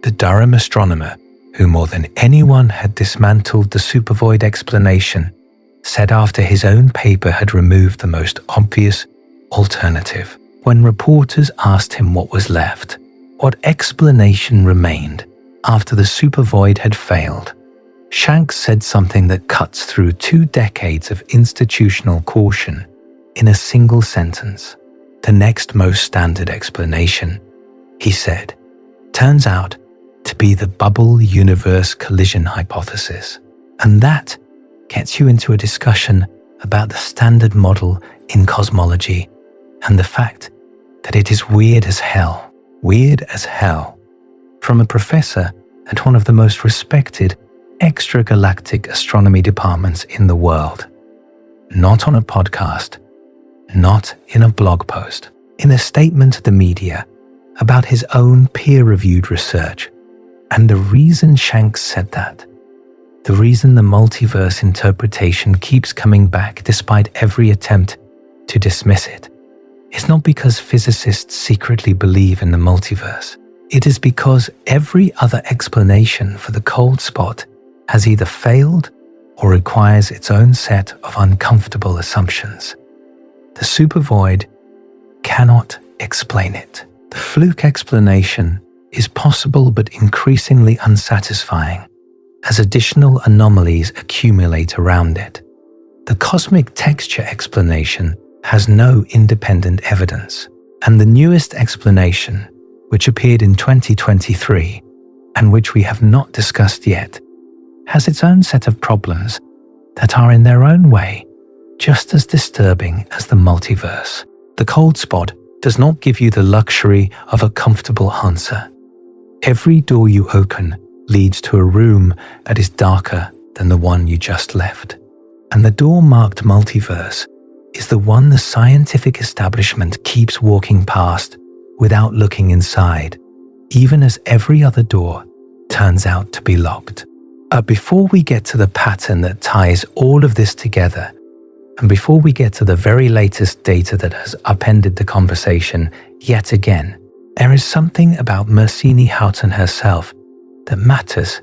the Durham astronomer who more than anyone had dismantled the Supervoid explanation, said after his own paper had removed the most obvious alternative. When reporters asked him what was left, what explanation remained after the Supervoid had failed, Shanks said something that cuts through 2 decades of institutional caution in a single sentence. The next most standard explanation, he said, turns out to be the bubble universe collision hypothesis. And that gets you into a discussion about the standard model in cosmology and the fact that it is weird as hell, from a professor at one of the most respected extragalactic astronomy departments in the world. Not on a podcast, not in a blog post, in a statement to the media about his own peer-reviewed research. And the reason Shanks said that, the reason the multiverse interpretation keeps coming back despite every attempt to dismiss it, is not because physicists secretly believe in the multiverse. It is because every other explanation for the cold spot has either failed or requires its own set of uncomfortable assumptions. The supervoid cannot explain it. The fluke explanation is possible but increasingly unsatisfying as additional anomalies accumulate around it. The cosmic texture explanation has no independent evidence, and the newest explanation, which appeared in 2023 and which we have not discussed yet, has its own set of problems that are in their own way just as disturbing as the multiverse. The cold spot does not give you the luxury of a comfortable answer. Every door you open leads to a room that is darker than the one you just left. And the door marked multiverse is the one the scientific establishment keeps walking past without looking inside, even as every other door turns out to be locked. Before we get to the pattern that ties all of this together, and before we get to the very latest data that has upended the conversation yet again, there is something about Mersini-Houghton herself that matters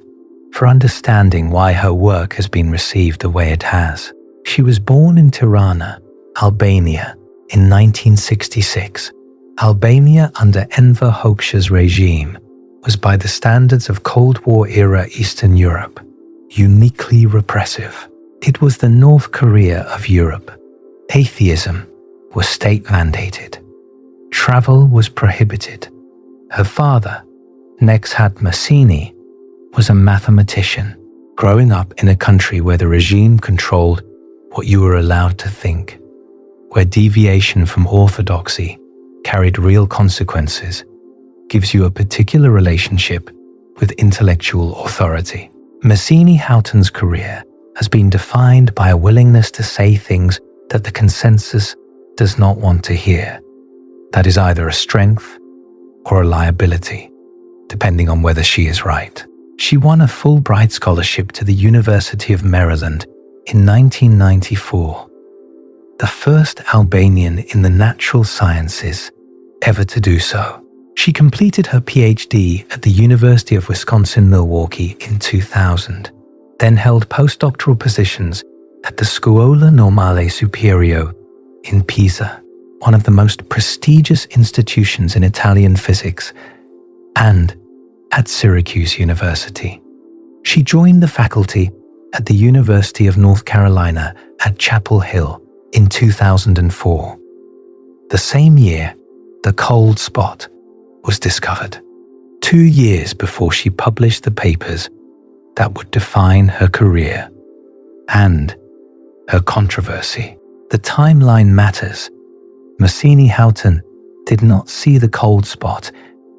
for understanding why her work has been received the way it has. She was born in Tirana, Albania, in 1966. Albania under Enver Hoxha's regime was, by the standards of Cold War-era Eastern Europe, uniquely repressive. It was the North Korea of Europe. Atheism was state-mandated. Travel was prohibited. Her father, Nexhat Mersini, was a mathematician, growing up in a country where the regime controlled what you were allowed to think, where deviation from orthodoxy carried real consequences, gives you a particular relationship with intellectual authority. Mersini-Houghton's career has been defined by a willingness to say things that the consensus does not want to hear. That is either a strength or a liability, depending on whether she is right. She won a Fulbright scholarship to the University of Maryland in 1994, the first Albanian in the natural sciences ever to do so. She completed her PhD at the University of Wisconsin-Milwaukee in 2000, then held postdoctoral positions at the Scuola Normale Superiore in Pisa, one of the most prestigious institutions in Italian physics, and at Syracuse University. She joined the faculty at the University of North Carolina at Chapel Hill in 2004. The same year, the cold spot was discovered, 2 years before she published the papers that would define her career and her controversy. The timeline matters. Mersini-Houghton did not see the cold spot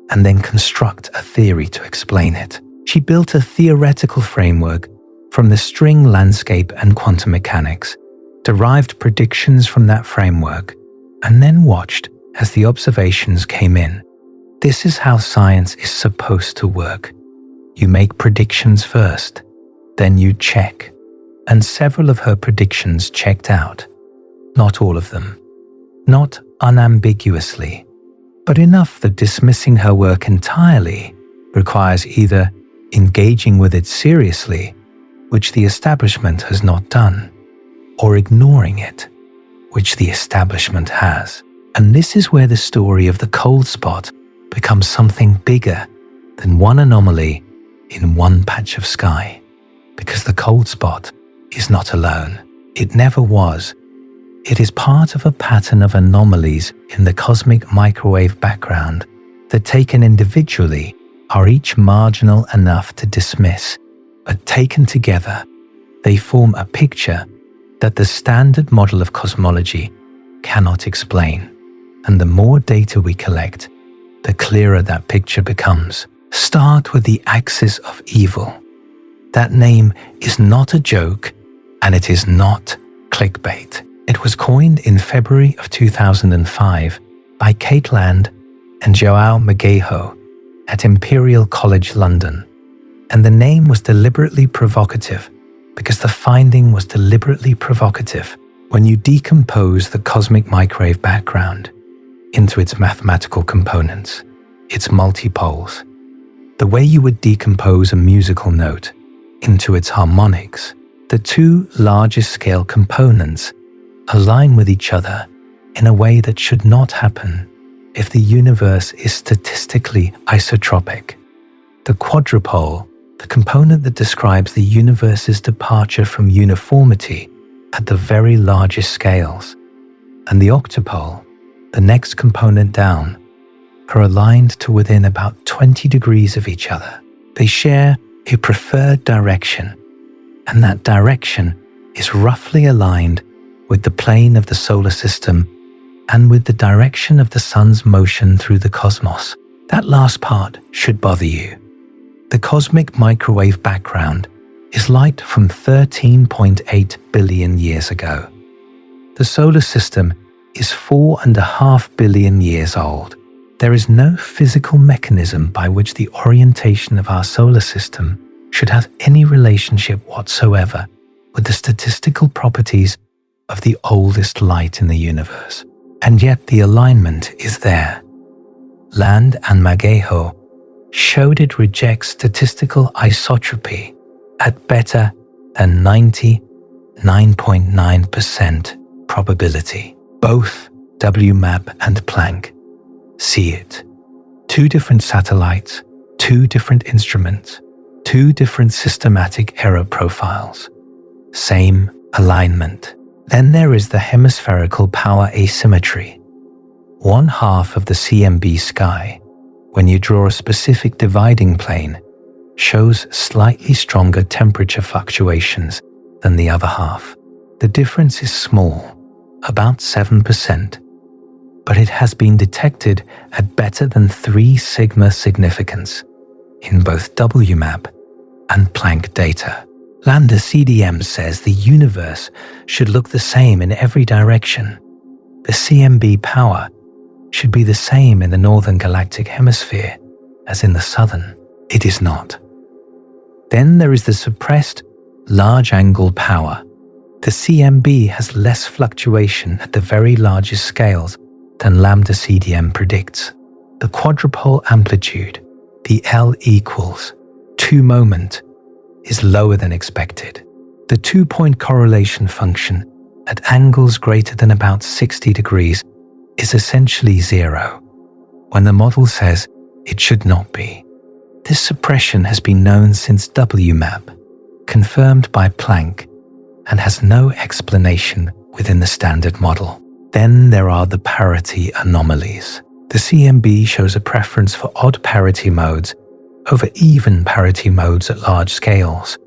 and then construct a theory to explain it. She built a theoretical framework from the string landscape and quantum mechanics, derived predictions from that framework, and then watched as the observations came in. This is how science is supposed to work. You make predictions first, then you check. And several of her predictions checked out. Not all of them. Not unambiguously, but enough that dismissing her work entirely requires either engaging with it seriously, which the establishment has not done, or ignoring it, which the establishment has. And this is where the story of the cold spot becomes something bigger than one anomaly in one patch of sky, because the cold spot is not alone. It never was. It is part of a pattern of anomalies in the cosmic microwave background that, taken individually, are each marginal enough to dismiss, but taken together, they form a picture that the standard model of cosmology cannot explain. And the more data we collect, the clearer that picture becomes. Start with the axis of evil. That name is not a joke, and it is not clickbait. It was coined in February of 2005 by Kate Land and João Magalhães at Imperial College London. And the name was deliberately provocative because the finding was deliberately provocative. When you decompose the cosmic microwave background into its mathematical components, its multipoles, the way you would decompose a musical note into its harmonics, the two largest scale components align with each other in a way that should not happen if the universe is statistically isotropic. The quadrupole, the component that describes the universe's departure from uniformity at the very largest scales, and the octupole, the next component down, are aligned to within about 20 degrees of each other. They share a preferred direction, and that direction is roughly aligned with the plane of the solar system and with the direction of the sun's motion through the cosmos. That last part should bother you. The cosmic microwave background is light from 13.8 billion years ago. The solar system is 4.5 billion years old. There is no physical mechanism by which the orientation of our solar system should have any relationship whatsoever with the statistical properties of the oldest light in the universe. And yet the alignment is there. Land and Magalhães showed it rejects statistical isotropy at better than 99.9% probability. Both WMAP and Planck see it. Two different satellites, 2 different instruments, 2 different systematic error profiles, same alignment. Then there is the hemispherical power asymmetry. One half of the CMB sky, when you draw a specific dividing plane, shows slightly stronger temperature fluctuations than the other half. The difference is small, about 7%, but it has been detected at better than 3 sigma significance in both WMAP and Planck data. Lambda CDM says the universe should look the same in every direction. The CMB power should be the same in the northern galactic hemisphere as in the southern. It is not. Then there is the suppressed large-angle power. The CMB has less fluctuation at the very largest scales than Lambda CDM predicts. The quadrupole amplitude, the L equals 2 moment, is lower than expected. The 2-point correlation function at angles greater than about 60 degrees is essentially 0, when the model says it should not be. This suppression has been known since WMAP, confirmed by Planck, and has no explanation within the standard model. Then there are the parity anomalies. The CMB shows a preference for odd parity modes over even parity modes at large scales,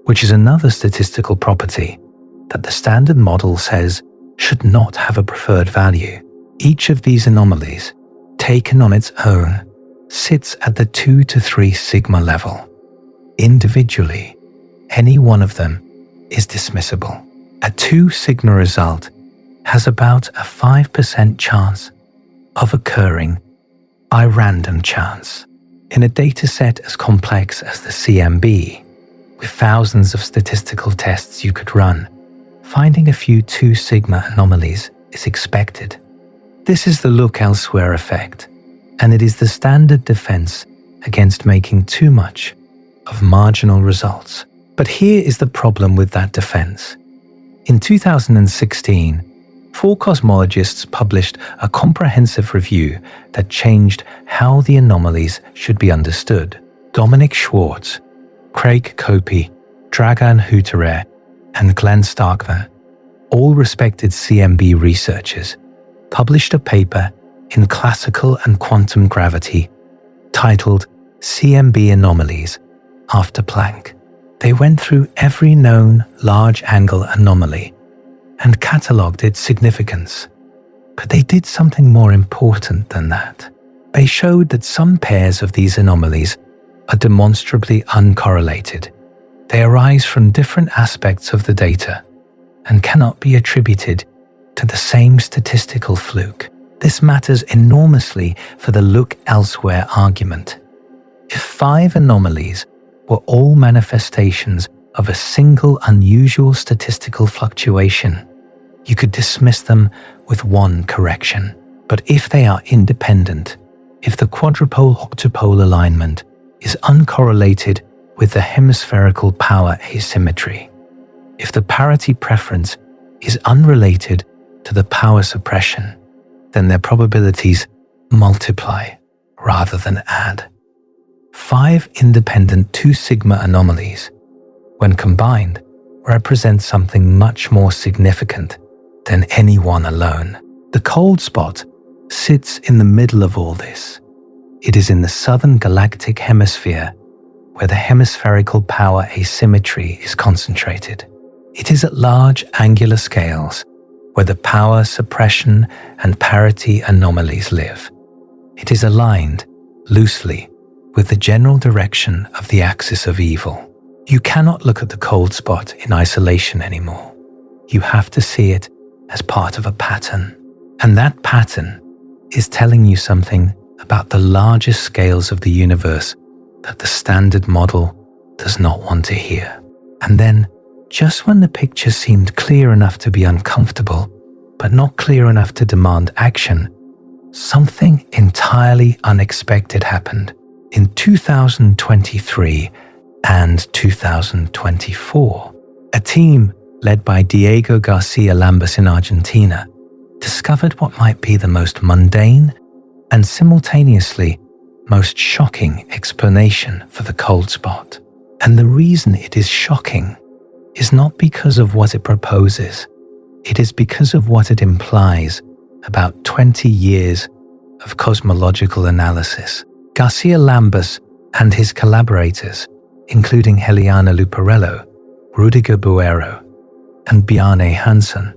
which is another statistical property that the standard model says should not have a preferred value. Each of these anomalies, taken on its own, sits at the 2 to 3 sigma level. Individually, any one of them is dismissible. A 2 sigma result has about a 5% chance of occurring by random chance. In a dataset as complex as the CMB, with thousands of statistical tests you could run, finding a few 2 sigma anomalies is expected. This is the look elsewhere effect, and it is the standard defense against making too much of marginal results. But here is the problem with that defense. In 2016, 4 cosmologists published a comprehensive review that changed how the anomalies should be understood. Dominic Schwartz, Craig Copey, Dragan Huterer, and Glenn Starkman, all respected CMB researchers, published a paper in Classical and Quantum Gravity titled CMB Anomalies after Planck. They went through every known large-angle anomaly and catalogued its significance. But they did something more important than that. They showed that some pairs of these anomalies are demonstrably uncorrelated. They arise from different aspects of the data and cannot be attributed to the same statistical fluke. This matters enormously for the look elsewhere argument. If 5 anomalies were all manifestations of a single unusual statistical fluctuation, you could dismiss them with 1 correction. But if they are independent, if the quadrupole-octupole alignment is uncorrelated with the hemispherical power asymmetry, if the parity preference is unrelated to the power suppression, then their probabilities multiply rather than add. 5 independent 2 sigma anomalies, when combined, represent something much more significant than any one alone. The cold spot sits in the middle of all this. It is in the southern galactic hemisphere where the hemispherical power asymmetry is concentrated. It is at large angular scales where the power suppression and parity anomalies live. It is aligned loosely with the general direction of the axis of evil. You cannot look at the cold spot in isolation anymore. You have to see it as part of a pattern. And that pattern is telling you something about the largest scales of the universe that the standard model does not want to hear. And then, just when the picture seemed clear enough to be uncomfortable, but not clear enough to demand action, something entirely unexpected happened. In 2023 and 2024, a team led by Diego Garcia Lambas in Argentina discovered what might be the most mundane and simultaneously most shocking explanation for the cold spot. And the reason it is shocking is not because of what it proposes. It is because of what it implies about 20 years of cosmological analysis. Garcia Lambus and his collaborators, including Heliana Luparello, Rudiger Buero, and Bjarne Hansen,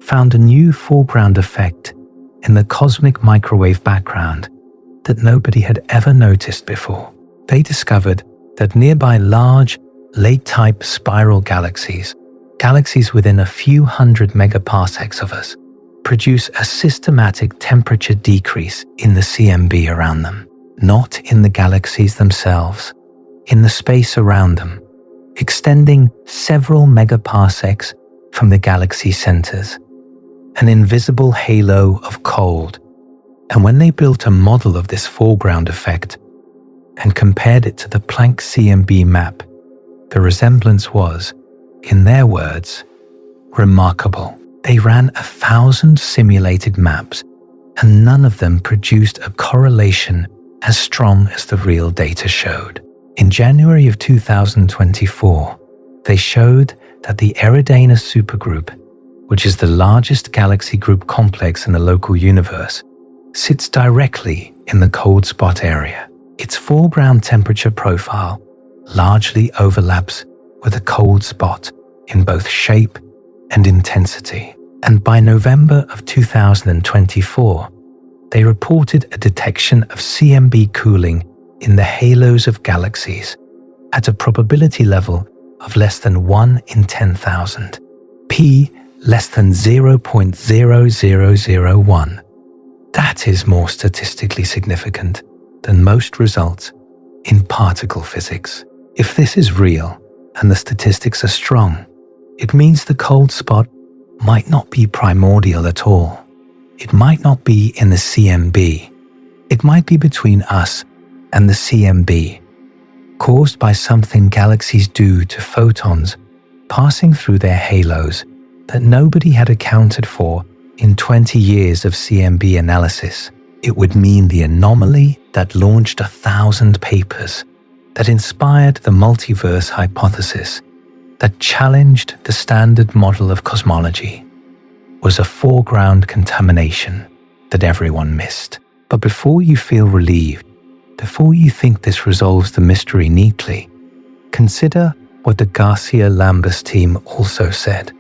found a new foreground effect in the cosmic microwave background that nobody had ever noticed before. They discovered that nearby large, late-type spiral galaxies within a few hundred megaparsecs of us, produce a systematic temperature decrease in the CMB around them, not in the galaxies themselves, in the space around them, extending several megaparsecs from the galaxy centers, an invisible halo of cold. And when they built a model of this foreground effect and compared it to the Planck CMB map, the resemblance was, in their words, remarkable. They ran 1,000 simulated maps, and none of them produced a correlation as strong as the real data showed. In January of 2024, they showed that the Eridanus supergroup, which is the largest galaxy group complex in the local universe, sits directly in the cold spot area. Its foreground temperature profile largely overlaps with a cold spot in both shape and intensity. And by November of 2024, they reported a detection of CMB cooling in the halos of galaxies at a probability level of less than 1 in 10,000, p less than 0.0001. That is more statistically significant than most results in particle physics. If this is real and the statistics are strong, it means the cold spot might not be primordial at all. It might not be in the CMB. It might be between us and the CMB, caused by something galaxies do to photons passing through their halos that nobody had accounted for in 20 years of CMB analysis. It would mean the anomaly that launched 1,000 papers, that inspired the multiverse hypothesis, that challenged the standard model of cosmology, was a foreground contamination that everyone missed. But before you feel relieved, before you think this resolves the mystery neatly, consider what the Garcia Lambus team also said.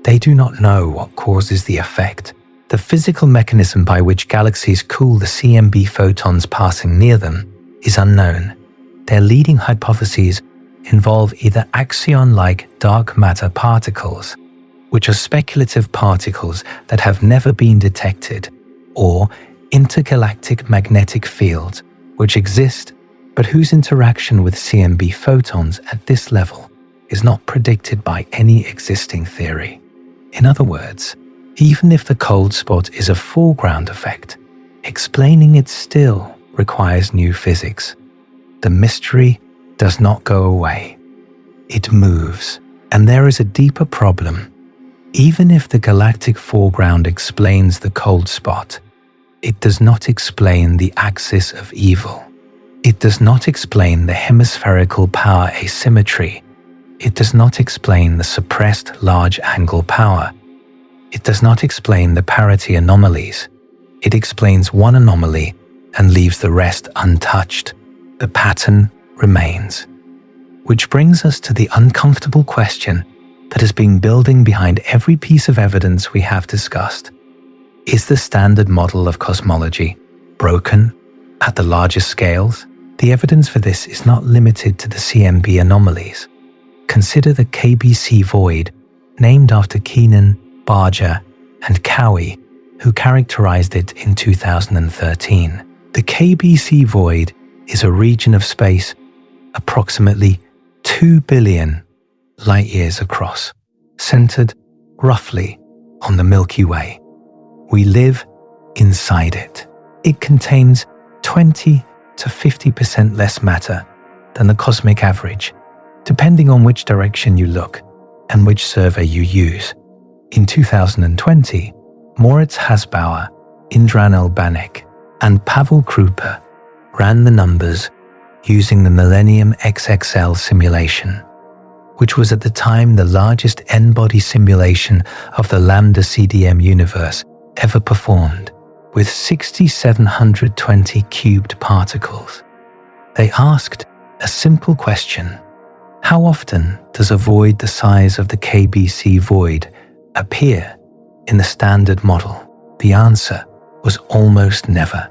They do not know what causes the effect. The physical mechanism by which galaxies cool the CMB photons passing near them is unknown. Their leading hypotheses involve either axion-like dark matter particles, which are speculative particles that have never been detected, or intergalactic magnetic fields, which exist but whose interaction with CMB photons at this level is not predicted by any existing theory. In other words, even if the cold spot is a foreground effect, explaining it still requires new physics. The mystery does not go away. It moves. And there is a deeper problem. Even if the galactic foreground explains the cold spot, it does not explain the axis of evil. It does not explain the hemispherical power asymmetry. It does not explain the suppressed large angle power. It does not explain the parity anomalies. It explains one anomaly and leaves the rest untouched. The pattern remains. Which brings us to the uncomfortable question that has been building behind every piece of evidence we have discussed. Is the standard model of cosmology broken at the largest scales? The evidence for this is not limited to the CMB anomalies. Consider the KBC void, named after Keenan, Barger, and Cowie, who characterized it in 2013. The KBC void is a region of space approximately 2 billion light-years across, centered roughly on the Milky Way. We live inside it. It contains 20 to 50% less matter than the cosmic average, depending on which direction you look and which survey you use. In 2020, Moritz Hasbauer, Indran Elbanek, and Pavel Krupa ran the numbers using the Millennium XXL simulation, which was at the time the largest n-body simulation of the Lambda CDM universe ever performed, with 6,720 cubed particles. They asked a simple question: how often does a void the size of the KBC void appear in the standard model? The answer was almost never.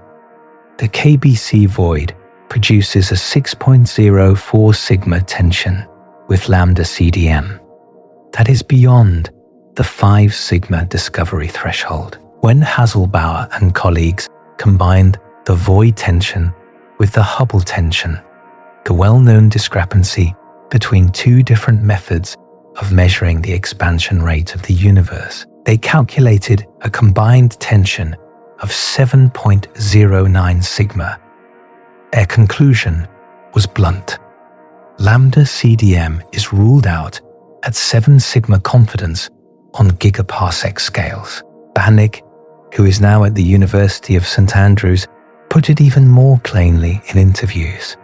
The KBC void produces a 6.04 sigma tension with Lambda CDM. That is beyond the 5 sigma discovery threshold. When Hasselbauer and colleagues combined the void tension with the Hubble tension, the well-known discrepancy between two different methods of measuring the expansion rate of the universe, they calculated a combined tension of 7.09 sigma. Their conclusion was blunt. Lambda CDM is ruled out at 7 sigma confidence on gigaparsec scales. Banik, who is now at the University of St. Andrews, put it even more plainly in interviews.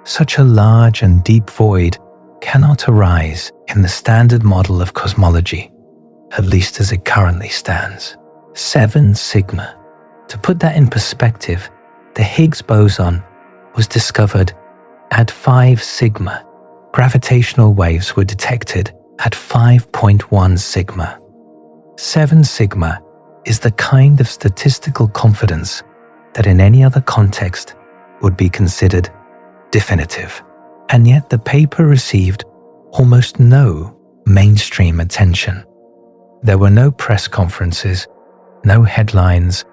Such a large and deep void cannot arise in the standard model of cosmology, at least as it currently stands. 7 sigma. To put that in perspective, the Higgs boson was discovered at 5 sigma. Gravitational waves were detected at 5.1 sigma. 7 sigma is the kind of statistical confidence that in any other context would be considered definitive. And yet the paper received almost no mainstream attention. There were no press conferences, no headlines,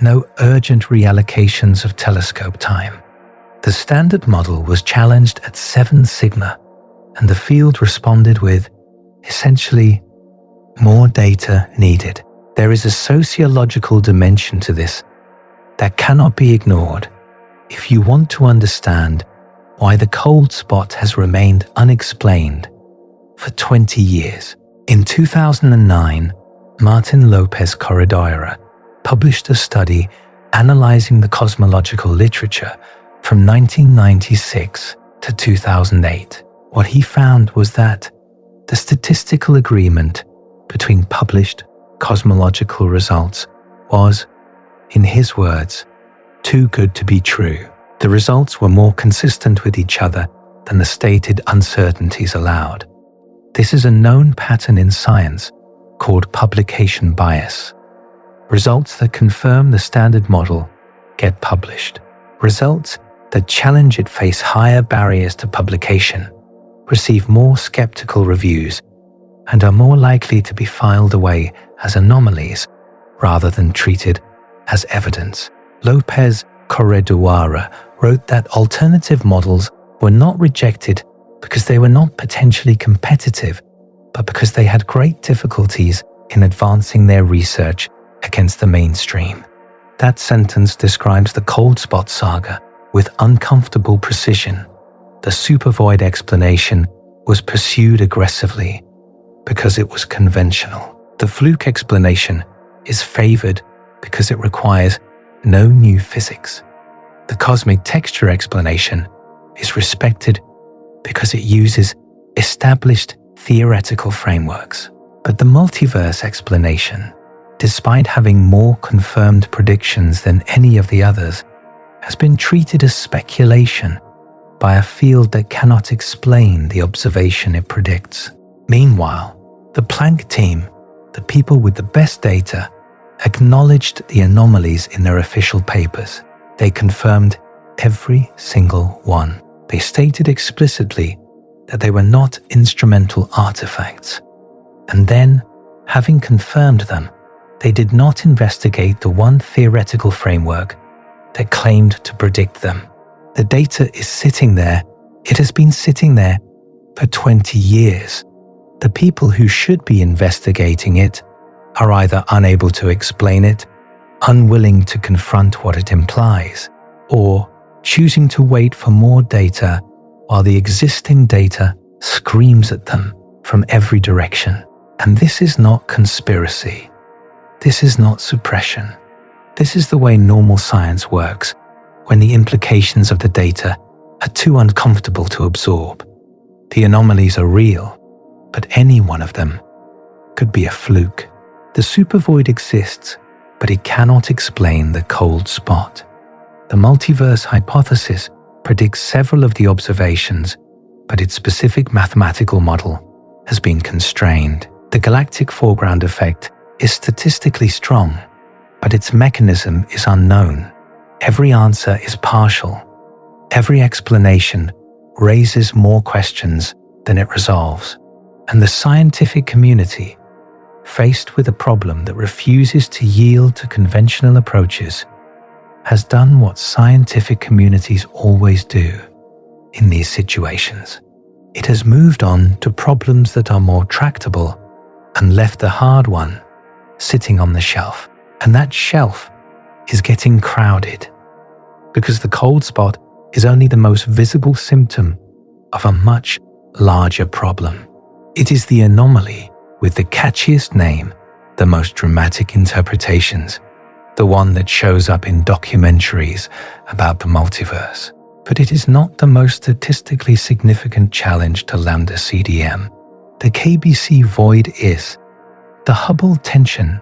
no urgent reallocations of telescope time. The standard model was challenged at 7 sigma, and the field responded with, essentially, more data needed. There is a sociological dimension to this that cannot be ignored if you want to understand why the cold spot has remained unexplained for 20 years. In 2009, Martin Lopez Corredera published a study analyzing the cosmological literature from 1996 to 2008. What he found was that the statistical agreement between published cosmological results was, in his words, too good to be true. The results were more consistent with each other than the stated uncertainties allowed. This is a known pattern in science called publication bias. Results that confirm the standard model get published. Results that challenge it face higher barriers to publication, receive more skeptical reviews, and are more likely to be filed away as anomalies rather than treated as evidence. Lopez Corredera wrote that alternative models were not rejected because they were not potentially competitive, but because they had great difficulties in advancing their research against the mainstream. That sentence describes the cold spot saga with uncomfortable precision. The supervoid explanation was pursued aggressively because it was conventional. The fluke explanation is favored because it requires no new physics. The cosmic texture explanation is respected because it uses established theoretical frameworks. But the multiverse explanation, despite having more confirmed predictions than any of the others, has been treated as speculation by a field that cannot explain the observation it predicts. Meanwhile, the Planck team, the people with the best data, acknowledged the anomalies in their official papers. They confirmed every single one. They stated explicitly that they were not instrumental artifacts. And then, having confirmed them, they did not investigate the one theoretical framework that claimed to predict them. The data is sitting there. It has been sitting there for 20 years. The people who should be investigating it are either unable to explain it, unwilling to confront what it implies, or choosing to wait for more data while the existing data screams at them from every direction. And this is not conspiracy. This is not suppression. This is the way normal science works when the implications of the data are too uncomfortable to absorb. The anomalies are real, but any one of them could be a fluke. The supervoid exists, but it cannot explain the cold spot. The multiverse hypothesis predicts several of the observations, but its specific mathematical model has been constrained. The galactic foreground effect is statistically strong, but its mechanism is unknown. Every answer is partial. Every explanation raises more questions than it resolves. And the scientific community, faced with a problem that refuses to yield to conventional approaches, has done what scientific communities always do in these situations. It has moved on to problems that are more tractable and left the hard one sitting on the shelf. And that shelf is getting crowded because the cold spot is only the most visible symptom of a much larger problem. It is the anomaly with the catchiest name, the most dramatic interpretations, the one that shows up in documentaries about the multiverse. But it is not the most statistically significant challenge to Lambda CDM. The KBC void is. The Hubble tension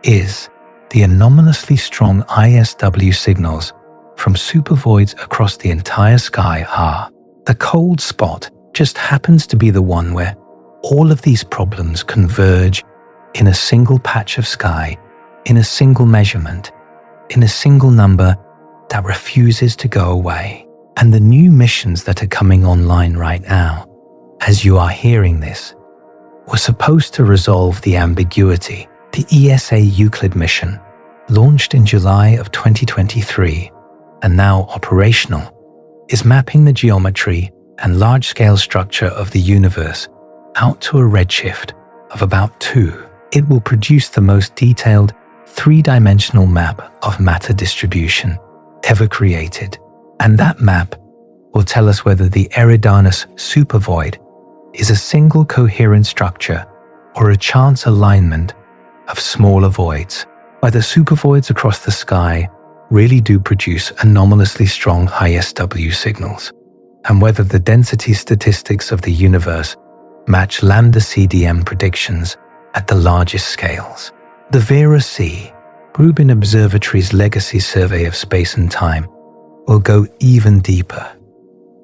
is. The anomalously strong ISW signals from supervoids across the entire sky are. The cold spot just happens to be the one where all of these problems converge in a single patch of sky, in a single measurement, in a single number that refuses to go away. And the new missions that are coming online right now, as you are hearing this, were supposed to resolve the ambiguity. The ESA Euclid mission, launched in July of 2023 and now operational, is mapping the geometry and large-scale structure of the universe out to a redshift of about 2. It will produce the most detailed 3-dimensional map of matter distribution ever created. And that map will tell us whether the Eridanus Supervoid is a single coherent structure or a chance alignment of smaller voids, whether supervoids across the sky really do produce anomalously strong ISW signals, and whether the density statistics of the universe match Lambda CDM predictions at the largest scales. The Vera C. Rubin Observatory's legacy survey of space and time will go even deeper,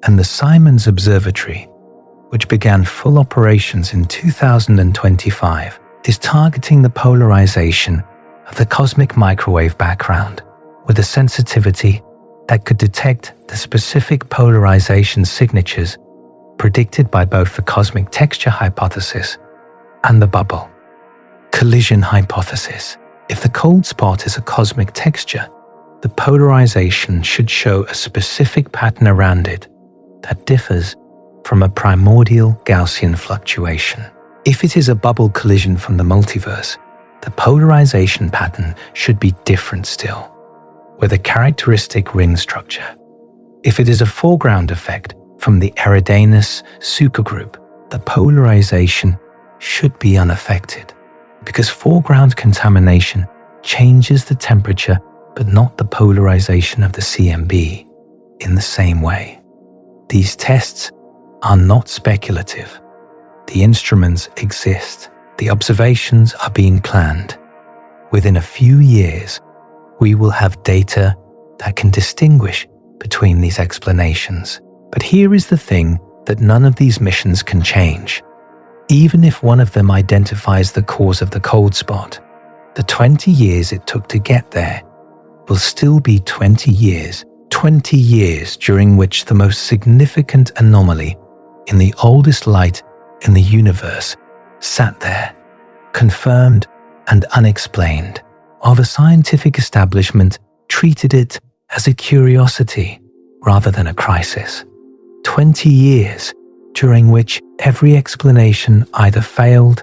and the Simons Observatory, which began full operations in 2025, is targeting the polarization of the cosmic microwave background with a sensitivity that could detect the specific polarization signatures predicted by both the cosmic texture hypothesis and the bubble collision hypothesis. If the cold spot is a cosmic texture, the polarization should show a specific pattern around it that differs from a primordial Gaussian fluctuation. If it is a bubble collision from the multiverse, the polarization pattern should be different still, with a characteristic ring structure. If it is a foreground effect from the Eridanus supergroup, the polarization should be unaffected, because foreground contamination changes the temperature but not the polarization of the CMB in the same way. These tests are not speculative. The instruments exist. The observations are being planned. Within a few years, we will have data that can distinguish between these explanations. But here is the thing that none of these missions can change. Even if one of them identifies the cause of the cold spot, the 20 years it took to get there will still be 20 years during which the most significant anomaly in the oldest light in the universe sat there, confirmed and unexplained, while the scientific establishment treated it as a curiosity rather than a crisis. 20 years during which every explanation either failed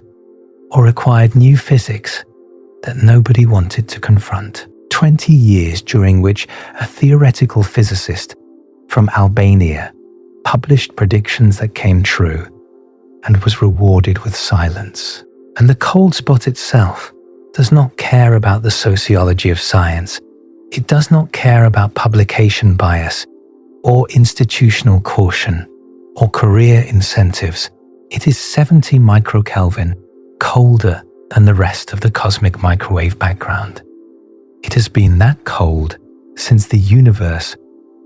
or required new physics that nobody wanted to confront. 20 years during which a theoretical physicist from Albania published predictions that came true and was rewarded with silence. And the cold spot itself does not care about the sociology of science It does not care about publication bias or institutional caution or career incentives. It is 70 microkelvin colder than the rest of the cosmic microwave background. It has been that cold since the universe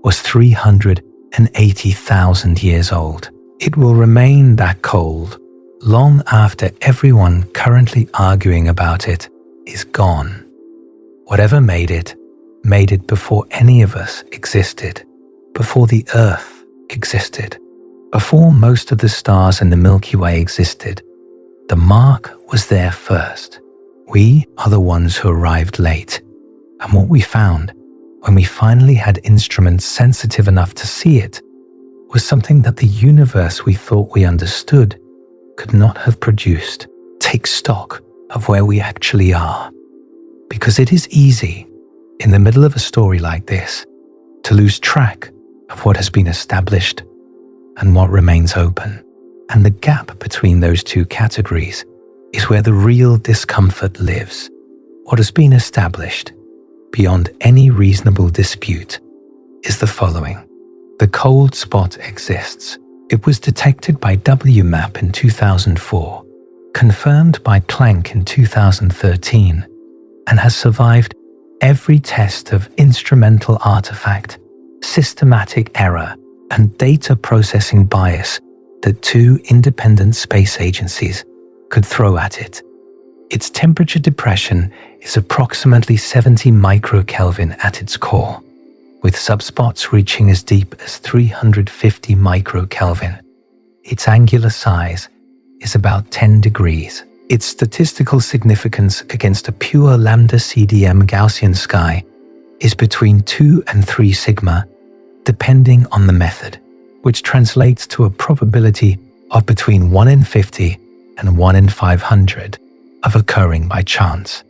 was 380,000 years old. It will remain that cold long after everyone currently arguing about it is gone. Whatever made it before any of us existed, before the Earth existed, before most of the stars in the Milky Way existed. The mark was there first. We are the ones who arrived late. And what we found, when we finally had instruments sensitive enough to see it, was something that the universe we thought we understood could not have produced. Take stock of where we actually are. Because it is easy, in the middle of a story like this, to lose track of what has been established and what remains open. And the gap between those two categories is where the real discomfort lives. What has been established, beyond any reasonable dispute, is the following. The cold spot exists. It was detected by WMAP in 2004, confirmed by Planck in 2013, and has survived every test of instrumental artifact, systematic error, and data processing bias that two independent space agencies could throw at it. Its temperature depression is approximately 70 microkelvin at its core, with sunspots reaching as deep as 350 microkelvin. Its angular size is about 10 degrees. Its statistical significance against a pure Lambda CDM Gaussian sky is between 2 and 3 sigma, depending on the method, which translates to a probability of between 1 in 50 and 1 in 500 of occurring by chance.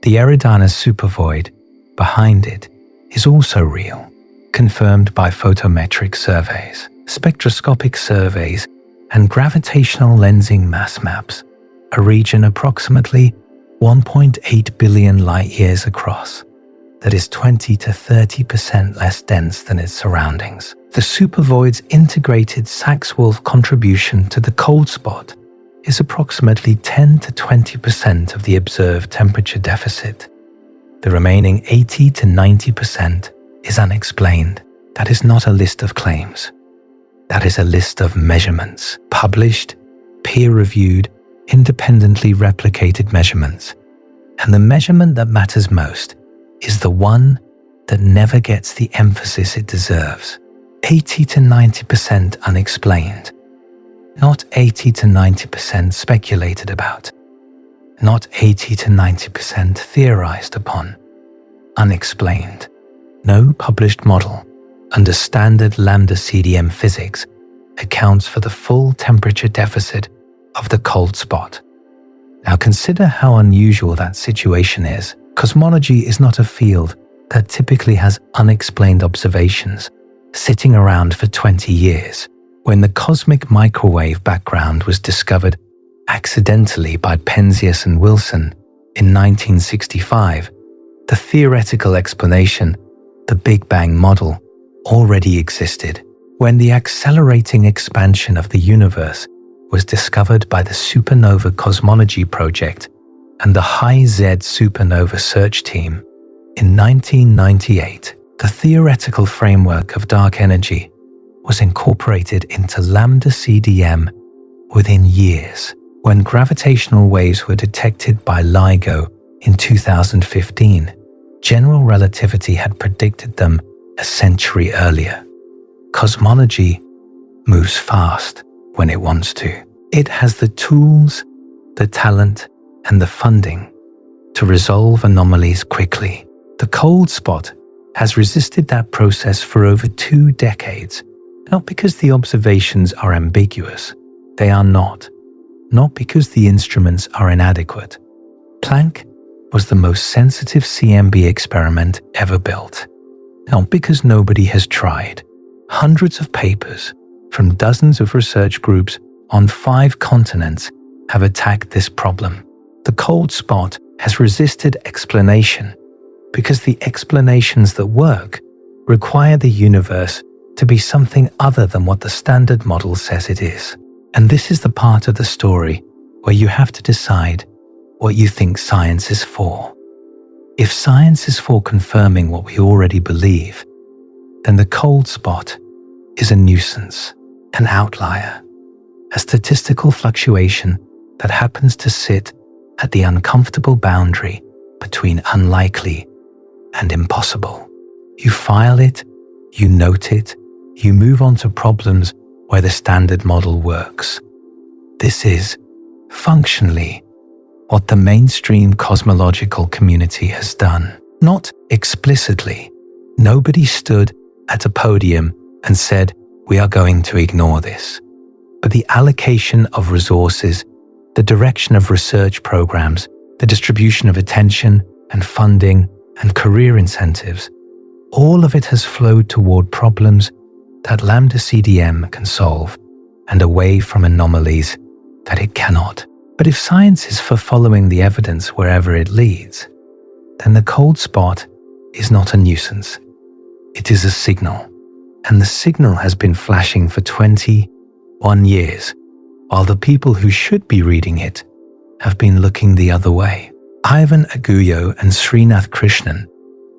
The Eridanus Supervoid behind it is also real, confirmed by photometric surveys, spectroscopic surveys, and gravitational lensing mass maps, a region approximately 1.8 billion light-years across that is 20 to 30% less dense than its surroundings. The supervoid's integrated Sachs-Wolf contribution to the cold spot is approximately 10 to 20% of the observed temperature deficit. The remaining 80 to 90% is unexplained. That is not a list of claims. That is a list of measurements, published, peer-reviewed, independently replicated measurements. And the measurement that matters most is the one that never gets the emphasis it deserves. 80 to 90% unexplained. Not 80 to 90% speculated about. Not 80 to 90% theorized upon. Unexplained. No published model under standard Lambda CDM physics accounts for the full temperature deficit of the cold spot. Now consider how unusual that situation is. Cosmology is not a field that typically has unexplained observations sitting around for 20 years. When the cosmic microwave background was discovered accidentally by Penzias and Wilson in 1965, the theoretical explanation, the Big Bang model, already existed. When the accelerating expansion of the universe was discovered by the Supernova Cosmology Project and the High Z Supernova Search Team in 1998, the theoretical framework of dark energy was incorporated into Lambda CDM within years. When gravitational waves were detected by LIGO in 2015, general relativity had predicted them a century earlier. Cosmology moves fast when it wants to. It has the tools, the talent, and the funding to resolve anomalies quickly. The cold spot has resisted that process for over 2 decades, not because the observations are ambiguous. They are not. Not because the instruments are inadequate. Planck was the most sensitive CMB experiment ever built. Not because nobody has tried. Hundreds of papers from dozens of research groups on 5 continents have attacked this problem. The cold spot has resisted explanation because the explanations that work require the universe to be something other than what the standard model says it is. And this is the part of the story where you have to decide what you think science is for. If science is for confirming what we already believe, then the cold spot is a nuisance, an outlier, a statistical fluctuation that happens to sit at the uncomfortable boundary between unlikely and impossible. You file it, you note it, you move on to problems where the standard model works. This is, functionally, what the mainstream cosmological community has done. Not explicitly. Nobody stood at a podium and said, "We are going to ignore this." But the allocation of resources, the direction of research programs, the distribution of attention and funding and career incentives, all of it has flowed toward problems that Lambda CDM can solve and away from anomalies that it cannot. But if science is for following the evidence wherever it leads, then the cold spot is not a nuisance. It is a signal, and the signal has been flashing for 21 years, while the people who should be reading it have been looking the other way. Ivan Aguyo and Srinath Krishnan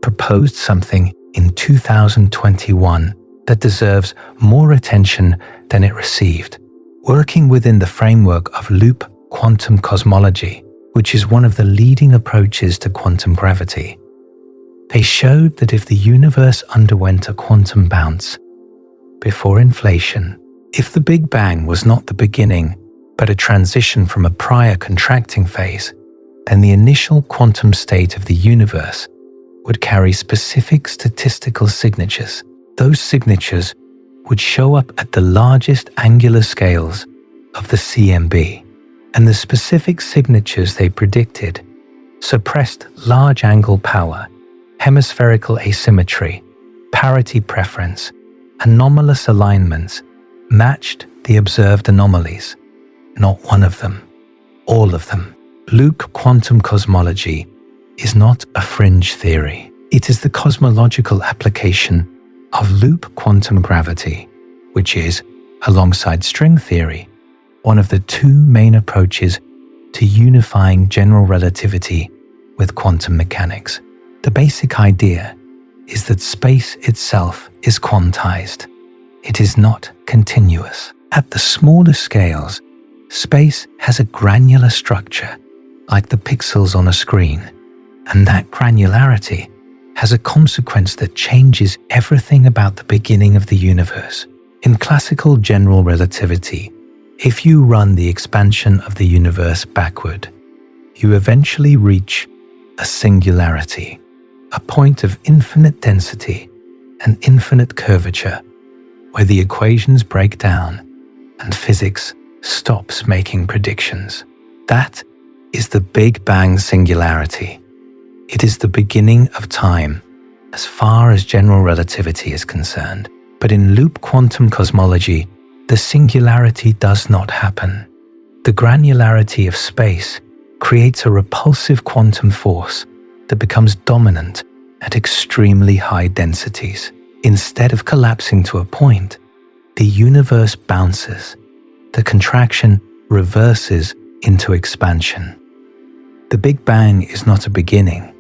proposed something in 2021 that deserves more attention than it received, working within the framework of loop quantum cosmology, which is one of the leading approaches to quantum gravity. They showed that if the universe underwent a quantum bounce before inflation, if the Big Bang was not the beginning, but a transition from a prior contracting phase, then the initial quantum state of the universe would carry specific statistical signatures. Those signatures would show up at the largest angular scales of the CMB, and the specific signatures they predicted suppressed large angle power, hemispherical asymmetry, parity preference, anomalous alignments, matched the observed anomalies. Not one of them, all of them. Loop quantum cosmology is not a fringe theory. It is the cosmological application of loop quantum gravity, which is, alongside string theory, one of the two main approaches to unifying general relativity with quantum mechanics. The basic idea is that space itself is quantized. It is not continuous. At the smallest scales, space has a granular structure, like the pixels on a screen, and that granularity has a consequence that changes everything about the beginning of the universe. In classical general relativity, if you run the expansion of the universe backward, you eventually reach a singularity, a point of infinite density and infinite curvature, where the equations break down and physics stops making predictions. That is the Big Bang singularity. It is the beginning of time as far as general relativity is concerned. But in loop quantum cosmology, the singularity does not happen. The granularity of space creates a repulsive quantum force that becomes dominant at extremely high densities. Instead of collapsing to a point, the universe bounces. The contraction reverses into expansion. The Big Bang is not a beginning,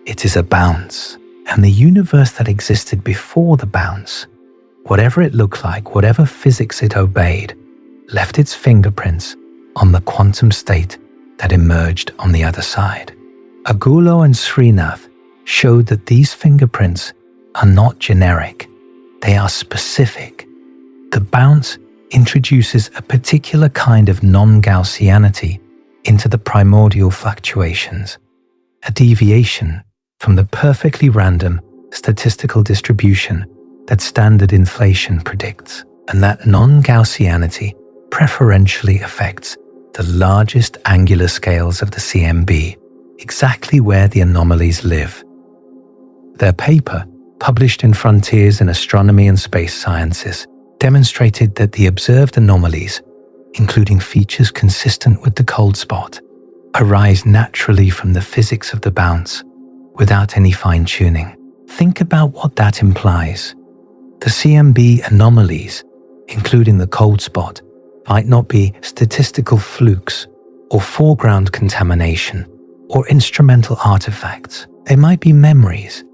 it is a bounce. And the universe that existed before the bounce, whatever it looked like, whatever physics it obeyed, left its fingerprints on the quantum state that emerged on the other side. Agulo and Srinath showed that these fingerprints are not generic, they are specific. The bounce introduces a particular kind of non-Gaussianity into the primordial fluctuations, a deviation from the perfectly random statistical distribution that standard inflation predicts. And that non-Gaussianity preferentially affects the largest angular scales of the CMB, exactly where the anomalies live. Their paper, published in Frontiers in Astronomy and Space Sciences, demonstrated that the observed anomalies, including features consistent with the cold spot, arise naturally from the physics of the bounce, without any fine-tuning. Think about what that implies. The CMB anomalies, including the cold spot, might not be statistical flukes or foreground contamination or instrumental artifacts. They might be memories,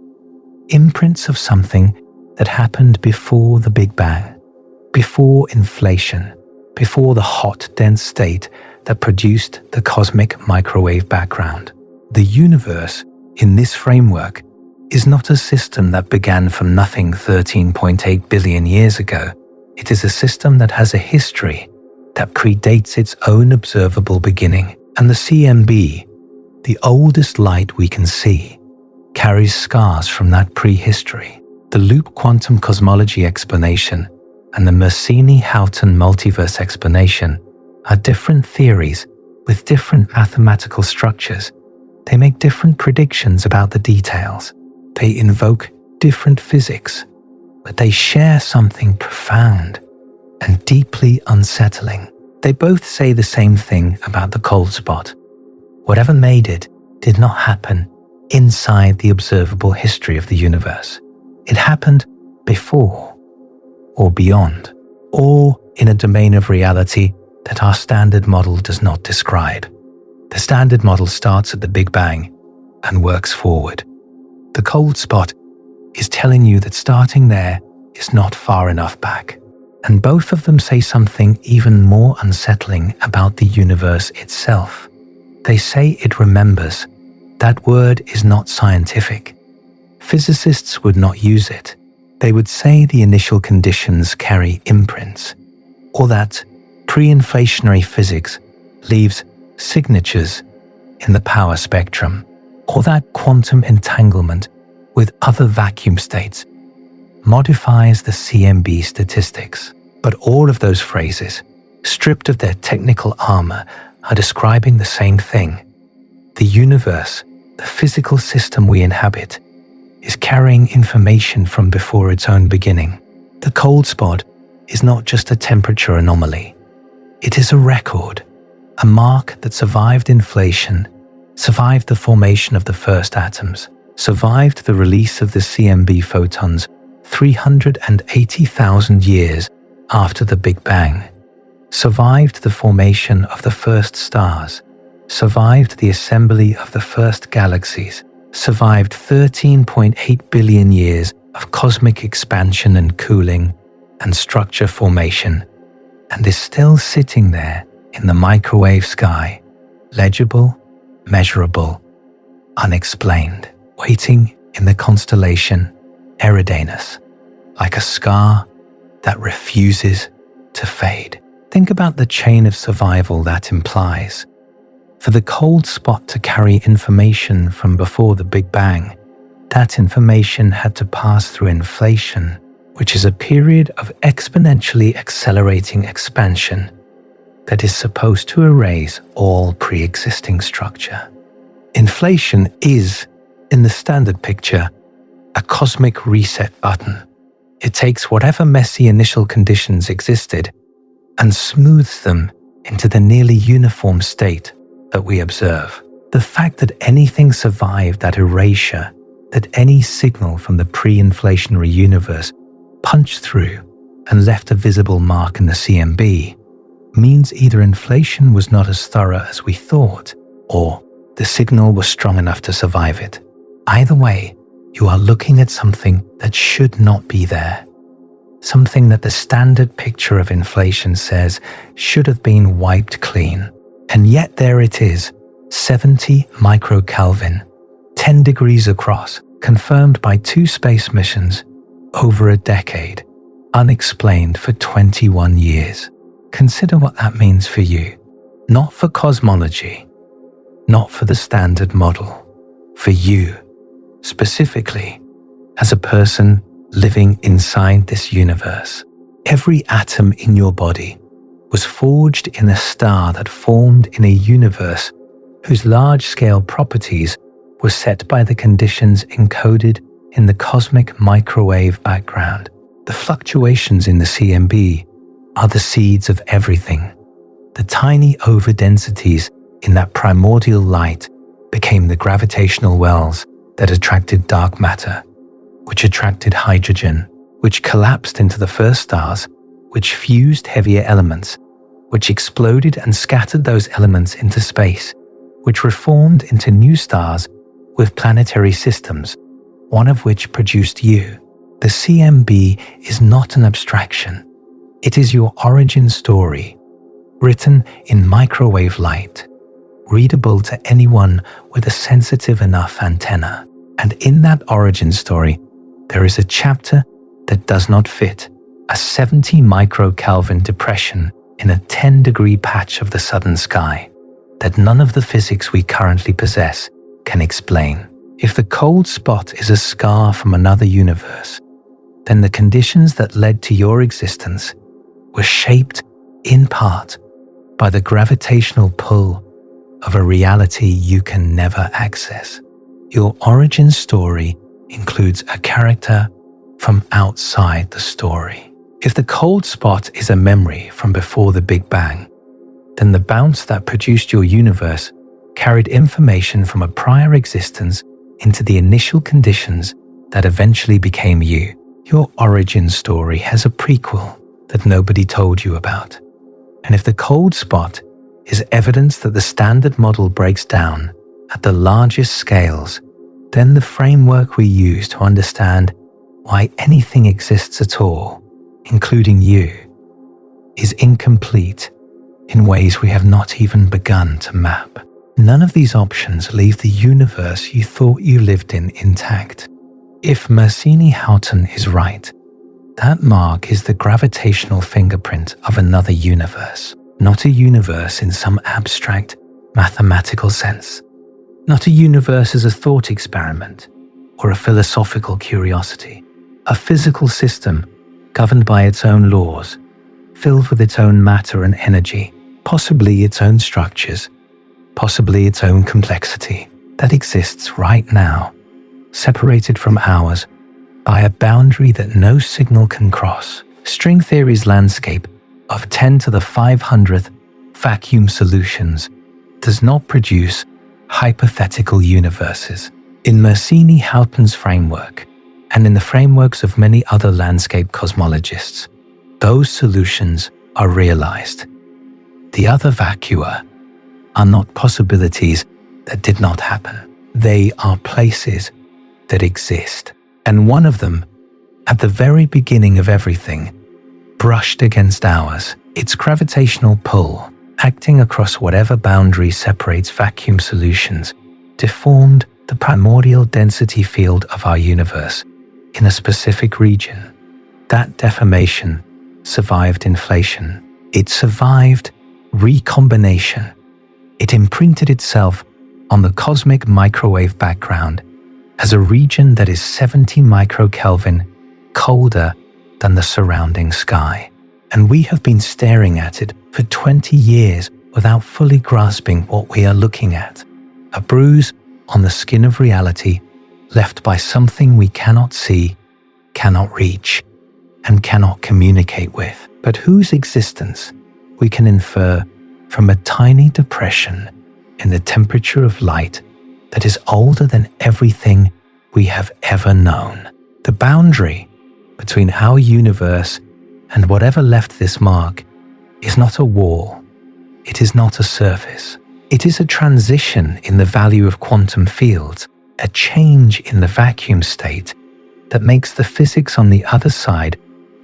imprints of something that happened before the Big Bang, before inflation, before the hot, dense state that produced the cosmic microwave background. The universe, in this framework, is not a system that began from nothing 13.8 billion years ago. It is a system that has a history that predates its own observable beginning. And the CMB, the oldest light we can see, carries scars from that prehistory. The loop quantum cosmology explanation and the Mersini-Houghton multiverse explanation are different theories with different mathematical structures. They make different predictions about the details. They invoke different physics, but they share something profound and deeply unsettling. They both say the same thing about the cold spot. Whatever made it did not happen inside the observable history of the universe. It happened before or beyond, or in a domain of reality that our standard model does not describe. The standard model starts at the Big Bang and works forward. The cold spot is telling you that starting there is not far enough back. And both of them say something even more unsettling about the universe itself. They say it remembers. That word is not scientific. Physicists would not use it. They would say the initial conditions carry imprints, or that pre-inflationary physics leaves signatures in the power spectrum, or that quantum entanglement with other vacuum states modifies the CMB statistics. But all of those phrases, stripped of their technical armor, are describing the same thing. The universe, the physical system we inhabit, is carrying information from before its own beginning. The cold spot is not just a temperature anomaly. It is a record, a mark that survived inflation, survived the formation of the first atoms, survived the release of the CMB photons 380,000 years after the Big Bang, survived the formation of the first stars, survived the assembly of the first galaxies, survived 13.8 billion years of cosmic expansion and cooling and structure formation, and is still sitting there in the microwave sky, legible, measurable, unexplained, waiting in the constellation Eridanus, like a scar that refuses to fade. Think about the chain of survival that implies. For the cold spot to carry information from before the Big Bang, that information had to pass through inflation, which is a period of exponentially accelerating expansion that is supposed to erase all pre-existing structure. Inflation is, in the standard picture, a cosmic reset button. It takes whatever messy initial conditions existed and smooths them into the nearly uniform state that we observe. The fact that anything survived that erasure, that any signal from the pre-inflationary universe punched through and left a visible mark in the CMB, means either inflation was not as thorough as we thought, or the signal was strong enough to survive it. Either way, you are looking at something that should not be there. Something that the standard picture of inflation says should have been wiped clean. And yet there it is, 70 microkelvin, 10 degrees across, confirmed by 2 space missions over a decade, unexplained for 21 years. Consider what that means for you. Not for cosmology, not for the standard model, for you, specifically, as a person living inside this universe. Every atom in your body was forged in a star that formed in a universe whose large-scale properties were set by the conditions encoded in the cosmic microwave background. The fluctuations in the CMB are the seeds of everything. The tiny overdensities in that primordial light became the gravitational wells that attracted dark matter, which attracted hydrogen, which collapsed into the first stars, which fused heavier elements, which exploded and scattered those elements into space, which reformed into new stars with planetary systems, one of which produced you. The CMB is not an abstraction. It is your origin story, written in microwave light, readable to anyone with a sensitive enough antenna. And in that origin story, there is a chapter that does not fit, a 70 microkelvin depression in a 10-degree patch of the southern sky that none of the physics we currently possess can explain. If the cold spot is a scar from another universe, then the conditions that led to your existence were shaped, in part, by the gravitational pull of a reality you can never access. Your origin story includes a character from outside the story. If the cold spot is a memory from before the Big Bang, then the bounce that produced your universe carried information from a prior existence into the initial conditions that eventually became you. Your origin story has a prequel that nobody told you about. And if the cold spot is evidence that the standard model breaks down at the largest scales, then the framework we use to understand why anything exists at all, including you, is incomplete in ways we have not even begun to map. None of these options leave the universe you thought you lived in intact. If Mersini-Houghton is right, that mark is the gravitational fingerprint of another universe, not a universe in some abstract mathematical sense, not a universe as a thought experiment or a philosophical curiosity, a physical system governed by its own laws, filled with its own matter and energy, possibly its own structures, possibly its own complexity, that exists right now, separated from ours by a boundary that no signal can cross. String theory's landscape of 10 to the 500th vacuum solutions does not produce hypothetical universes. In Mersini-Houghton's framework, and in the frameworks of many other landscape cosmologists, those solutions are realized. The other vacua are not possibilities that did not happen. They are places that exist. And one of them, at the very beginning of everything, brushed against ours, its gravitational pull, acting across whatever boundary separates vacuum solutions, deformed the primordial density field of our universe in a specific region. That deformation survived inflation. It survived recombination. It imprinted itself on the cosmic microwave background as a region that is 70 microkelvin colder than the surrounding sky. And we have been staring at it for 20 years without fully grasping what we are looking at. A bruise on the skin of reality left by something we cannot see, cannot reach, and cannot communicate with, but whose existence we can infer from a tiny depression in the temperature of light that is older than everything we have ever known. The boundary between our universe and whatever left this mark is not a wall. It is not a surface. It is a transition in the value of quantum fields, a change in the vacuum state that makes the physics on the other side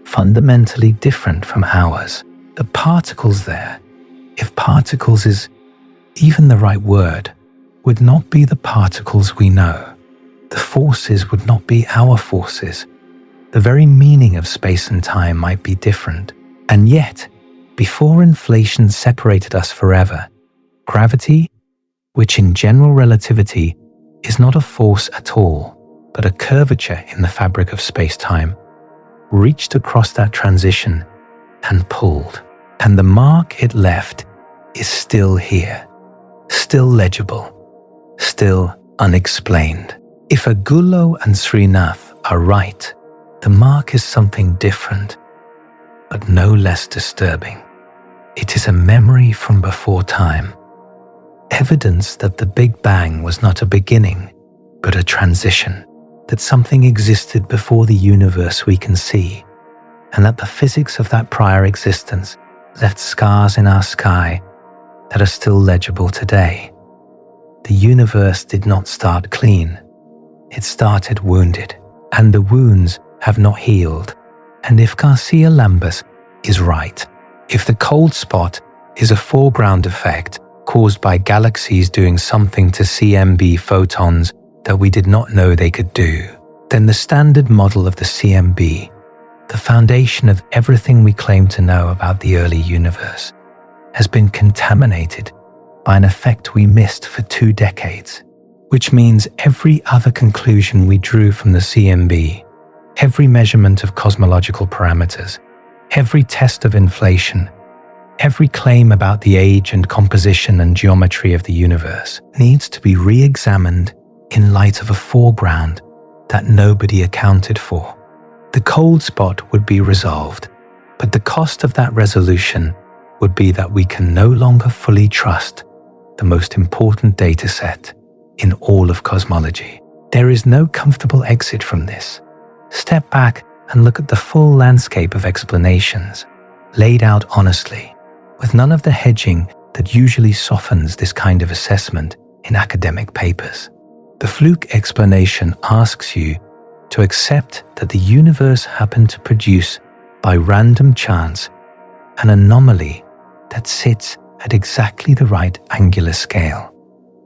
fundamentally different from ours. The particles there, if particles is even the right word, would not be the particles we know. The forces would not be our forces. The very meaning of space and time might be different. And yet, before inflation separated us forever, gravity, which in general relativity is not a force at all, but a curvature in the fabric of space-time, reached across that transition and pulled. And the mark it left is still here, still legible, still unexplained. If Agullo and Srinath are right, the mark is something different, but no less disturbing. It is a memory from before time, evidence that the Big Bang was not a beginning, but a transition, that something existed before the universe we can see, and that the physics of that prior existence left scars in our sky that are still legible today. The universe did not start clean. It started wounded, and the wounds have not healed. And if Garcia Lambus is right, if the cold spot is a foreground effect caused by galaxies doing something to CMB photons that we did not know they could do, then the standard model of the CMB, the foundation of everything we claim to know about the early universe, has been contaminated by an effect we missed for 2 decades, which means every other conclusion we drew from the CMB, every measurement of cosmological parameters, every test of inflation, every claim about the age and composition and geometry of the universe needs to be re-examined in light of a foreground that nobody accounted for. The cold spot would be resolved, but the cost of that resolution would be that we can no longer fully trust the most important data set in all of cosmology. There is no comfortable exit from this. Step back and look at the full landscape of explanations, laid out honestly, with none of the hedging that usually softens this kind of assessment in academic papers. The fluke explanation asks you to accept that the universe happened to produce, by random chance, an anomaly that sits at exactly the right angular scale,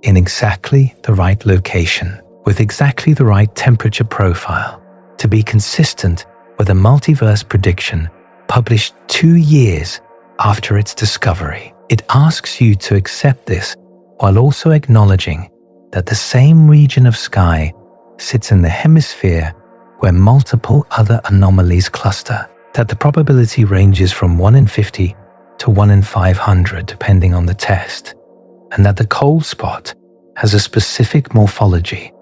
in exactly the right location, with exactly the right temperature profile, to be consistent with a multiverse prediction published 2 years after its discovery. It asks you to accept this while also acknowledging that the same region of sky sits in the hemisphere where multiple other anomalies cluster, that the probability ranges from 1 in 50 to 1 in 500 depending on the test, and that the cold spot has a specific morphology,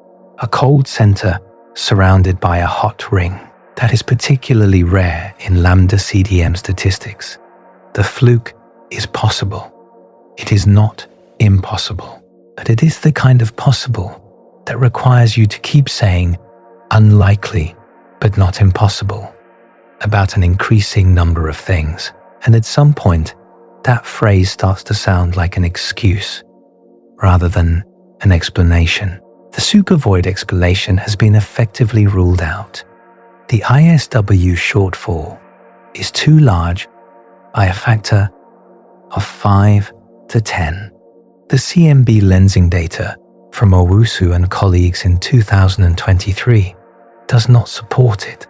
a cold center surrounded by a hot ring that is particularly rare in Lambda CDM statistics. The fluke is possible. It is not impossible, but it is the kind of possible that requires you to keep saying unlikely but not impossible about an increasing number of things. And at some point, that phrase starts to sound like an excuse rather than an explanation. The Supervoid explanation has been effectively ruled out. The ISW shortfall is too large by a factor of 5 to 10. The CMB lensing data from Owusu and colleagues in 2023 does not support it,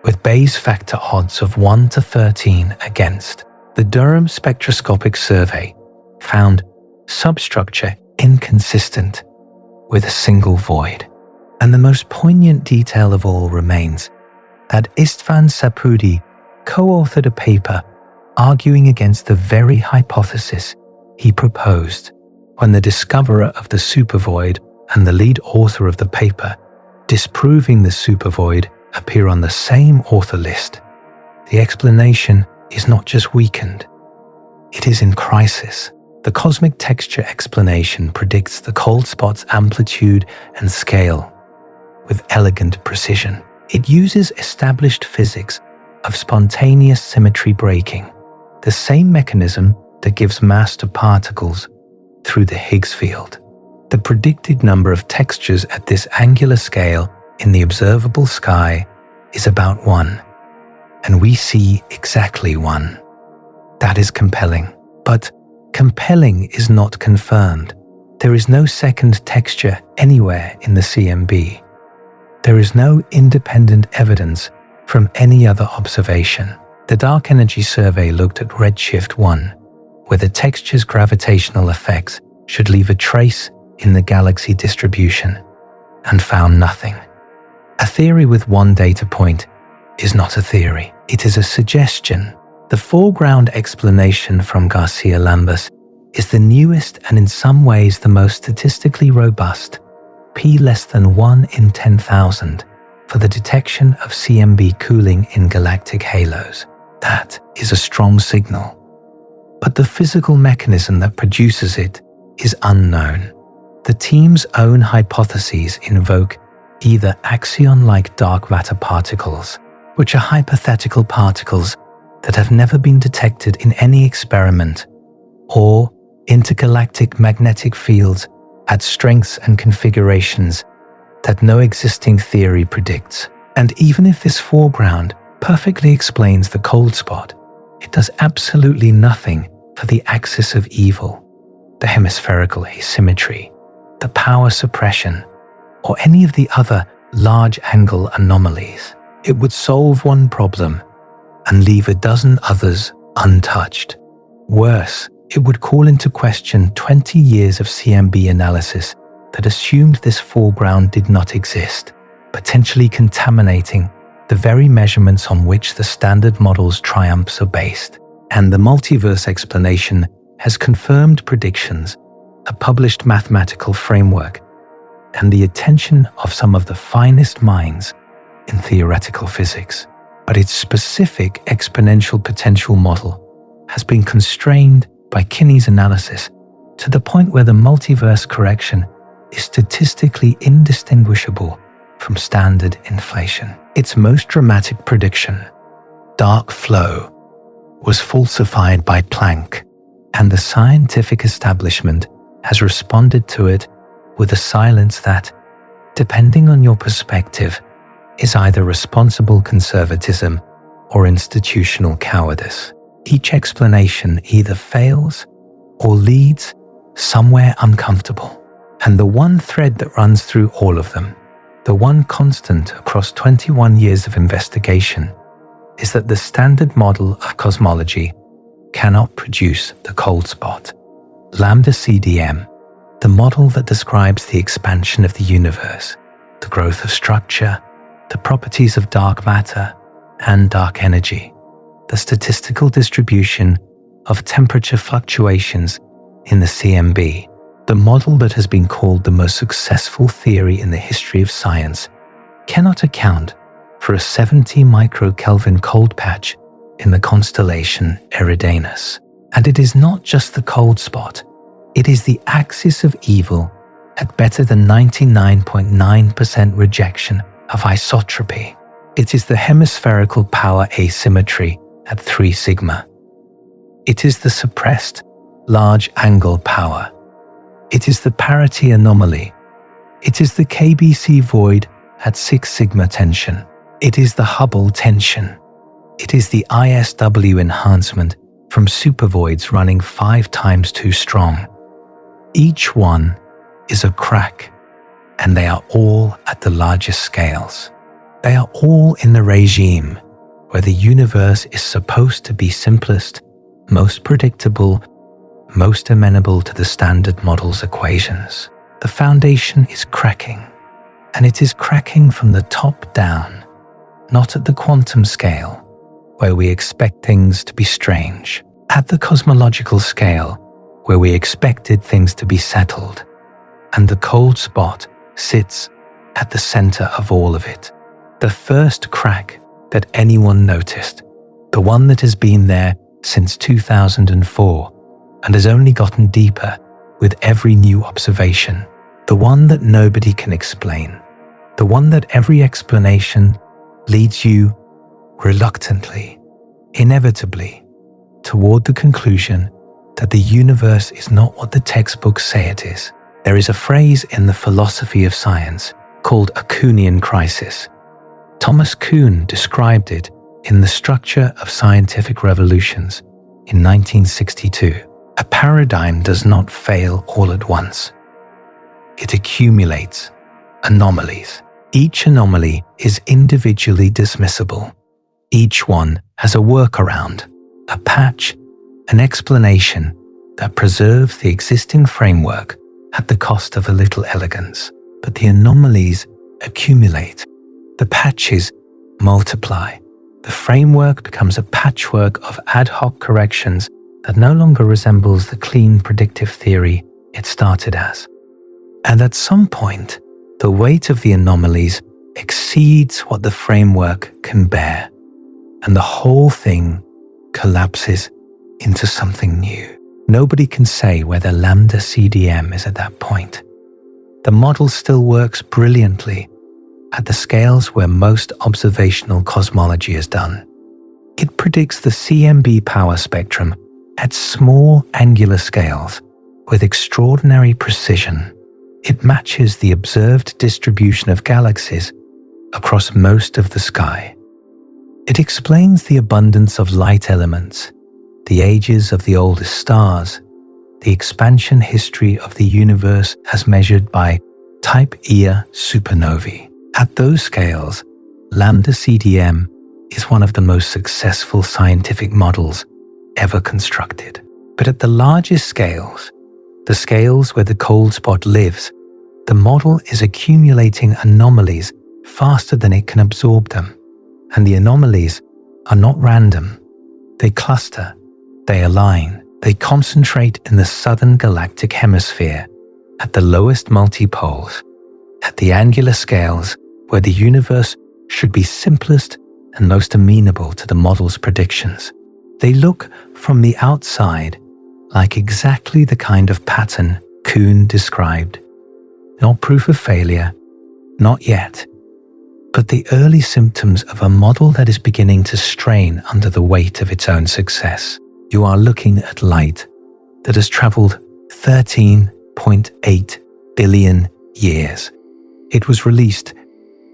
with Bayes factor odds of 1 to 13 against. The Durham spectroscopic survey found substructure inconsistent with a single void. And the most poignant detail of all remains that Istvan Sapudi co-authored a paper arguing against the very hypothesis he proposed when the discoverer of the supervoid and the lead author of the paper disproving the supervoid appear on the same author list. The explanation is not just weakened, it is in crisis. The cosmic texture explanation predicts the cold spot's amplitude and scale with elegant precision. It uses established physics of spontaneous symmetry breaking, the same mechanism that gives mass to particles through the Higgs field. The predicted number of textures at this angular scale in the observable sky is about 1, and we see exactly 1. That is compelling, but compelling is not confirmed. There is no second texture anywhere in the CMB. There is no independent evidence from any other observation. The Dark Energy Survey looked at redshift 1, where the texture's gravitational effects should leave a trace in the galaxy distribution, and found nothing. A theory with one data point is not a theory. It is a suggestion. The foreground explanation from Garcia Lambus is the newest and in some ways the most statistically robust, p less than 1 in 10,000, for the detection of CMB cooling in galactic halos. That is a strong signal. But the physical mechanism that produces it is unknown. The team's own hypotheses invoke either axion-like dark matter particles, which are hypothetical particles that have never been detected in any experiment, or intergalactic magnetic fields at strengths and configurations that no existing theory predicts. And even if this foreground perfectly explains the cold spot, it does absolutely nothing for the axis of evil, the hemispherical asymmetry, the power suppression, or any of the other large-angle anomalies. It would solve one problem and leave a dozen others untouched. Worse, it would call into question 20 years of CMB analysis that assumed this foreground did not exist, potentially contaminating the very measurements on which the standard model's triumphs are based. And the multiverse explanation has confirmed predictions, a published mathematical framework, and the attention of some of the finest minds in theoretical physics. But its specific exponential potential model has been constrained by Kinney's analysis to the point where the multiverse correction is statistically indistinguishable from standard inflation. Its most dramatic prediction, dark flow, was falsified by Planck, and the scientific establishment has responded to it with a silence that, depending on your perspective, is either responsible conservatism or institutional cowardice. Each explanation either fails or leads somewhere uncomfortable. And the one thread that runs through all of them, the one constant across 21 years of investigation, is that the standard model of cosmology cannot produce the cold spot. Lambda CDM, the model that describes the expansion of the universe, the growth of structure, the properties of dark matter and dark energy, the statistical distribution of temperature fluctuations in the CMB, the model that has been called the most successful theory in the history of science, cannot account for a 70 microkelvin cold patch in the constellation Eridanus. And it is not just the cold spot, it is the axis of evil at better than 99.9% rejection of isotropy. It is the hemispherical power asymmetry at 3 sigma. It is the suppressed large angle power. It is the parity anomaly. It is the KBC void at 6 sigma tension. It is the Hubble tension. It is the ISW enhancement from supervoids running 5 times too strong. Each one is a crack, and they are all at the largest scales. They are all in the regime where the universe is supposed to be simplest, most predictable, most amenable to the standard model's equations. The foundation is cracking, and it is cracking from the top down, not at the quantum scale, where we expect things to be strange, at the cosmological scale, where we expected things to be settled, and the cold spot sits at the center of all of it. The first crack that anyone noticed, the one that has been there since 2004 and has only gotten deeper with every new observation, the one that nobody can explain, the one that every explanation leads you reluctantly, inevitably, toward the conclusion that the universe is not what the textbooks say it is. There is a phrase in the philosophy of science called a Kuhnian crisis. Thomas Kuhn described it in The Structure of Scientific Revolutions in 1962. A paradigm does not fail all at once. It accumulates anomalies. Each anomaly is individually dismissible. Each one has a workaround, a patch, an explanation that preserves the existing framework at the cost of a little elegance. But the anomalies accumulate. The patches multiply. The framework becomes a patchwork of ad hoc corrections that no longer resembles the clean predictive theory it started as. And at some point, the weight of the anomalies exceeds what the framework can bear, and the whole thing collapses into something new. Nobody can say whether Lambda CDM is at that point. the model still works brilliantly at the scales where most observational cosmology is done. It predicts the CMB power spectrum at small angular scales with extraordinary precision. It matches the observed distribution of galaxies across most of the sky. It explains the abundance of light elements, the ages of the oldest stars, the expansion history of the universe as measured by type Ia supernovae. At those scales, Lambda CDM is one of the most successful scientific models ever constructed. But at the largest scales, the scales where the cold spot lives, the model is accumulating anomalies faster than it can absorb them. And the anomalies are not random. They cluster, they align, they concentrate in the southern galactic hemisphere at the lowest multipoles, at the angular scales where the universe should be simplest and most amenable to the model's predictions. They look from the outside like exactly the kind of pattern Kuhn described. Not proof of failure, not yet, but the early symptoms of a model that is beginning to strain under the weight of its own success. You are looking at light that has traveled 13.8 billion years. It was released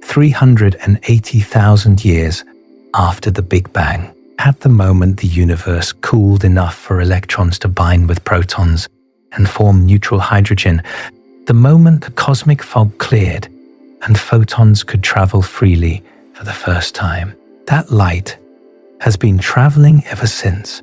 380,000 years after the Big Bang. At the moment the universe cooled enough for electrons to bind with protons and form neutral hydrogen, the moment the cosmic fog cleared and photons could travel freely for the first time. That light has been traveling ever since.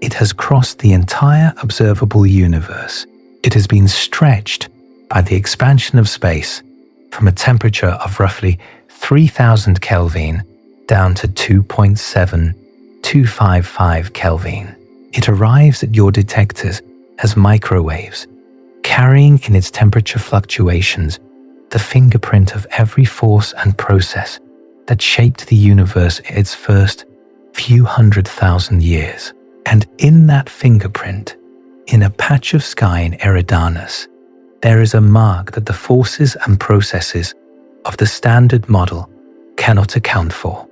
It has crossed the entire observable universe. It has been stretched by the expansion of space from a temperature of roughly 3000 Kelvin down to 2.7255 Kelvin. It arrives at your detectors as microwaves, carrying in its temperature fluctuations the fingerprint of every force and process that shaped the universe in its first few 100,000 years. And in that fingerprint, in a patch of sky in Eridanus, there is a mark that the forces and processes of the standard model cannot account for.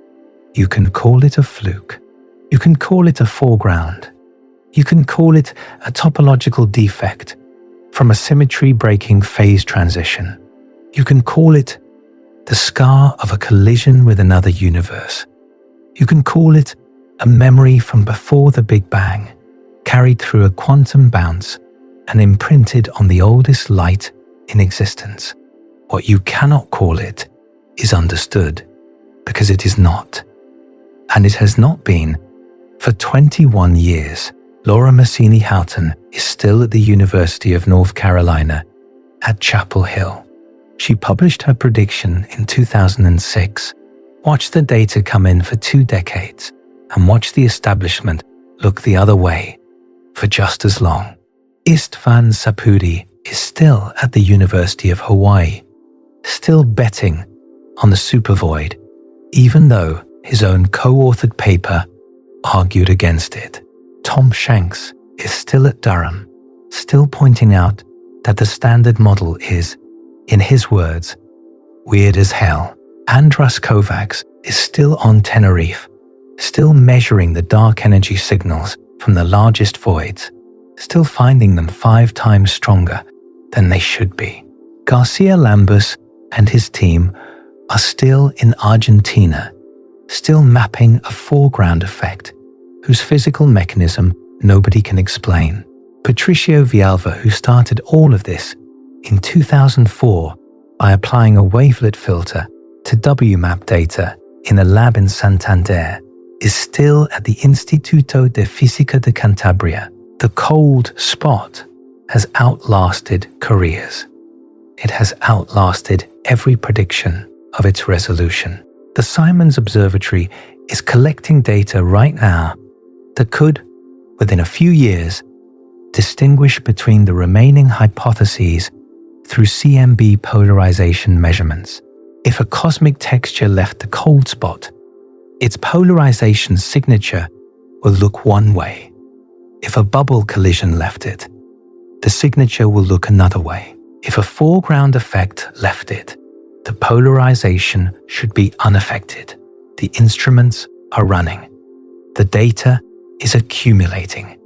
You can call it a fluke. You can call it a foreground. You can call it a topological defect from a symmetry-breaking phase transition. You can call it the scar of a collision with another universe. You can call it a memory from before the Big Bang, carried through a quantum bounce and imprinted on the oldest light in existence. What you cannot call it is understood, because it is not. And it has not been for 21 years. Laura Mersini-Houghton is still at the University of North Carolina at Chapel Hill. She published her prediction in 2006. Watch the data come in for 2 decades and watch the establishment look the other way for just as long. Istvan Sapudi is still at the University of Hawaii, still betting on the supervoid, even though his own co-authored paper argued against it. Tom Shanks is still at Durham, still pointing out that the standard model is, in his words, weird as hell. Andras Kovacs is still on Tenerife, still measuring the dark energy signals from the largest voids, still finding them 5 times stronger than they should be. Garcia Lambus and his team are still in Argentina, still mapping a foreground effect whose physical mechanism nobody can explain. Patricio Villalva, who started all of this in 2004 by applying a wavelet filter to WMAP data in a lab in Santander, is still at the Instituto de Física de Cantabria. The cold spot has outlasted careers. It has outlasted every prediction of its resolution. The Simons Observatory is collecting data right now that could, within a few years, distinguish between the remaining hypotheses through CMB polarization measurements. If a cosmic texture left the cold spot, its polarization signature will look one way. If a bubble collision left it, the signature will look another way. If a foreground effect left it, the polarization should be unaffected. The instruments are running. The data is accumulating.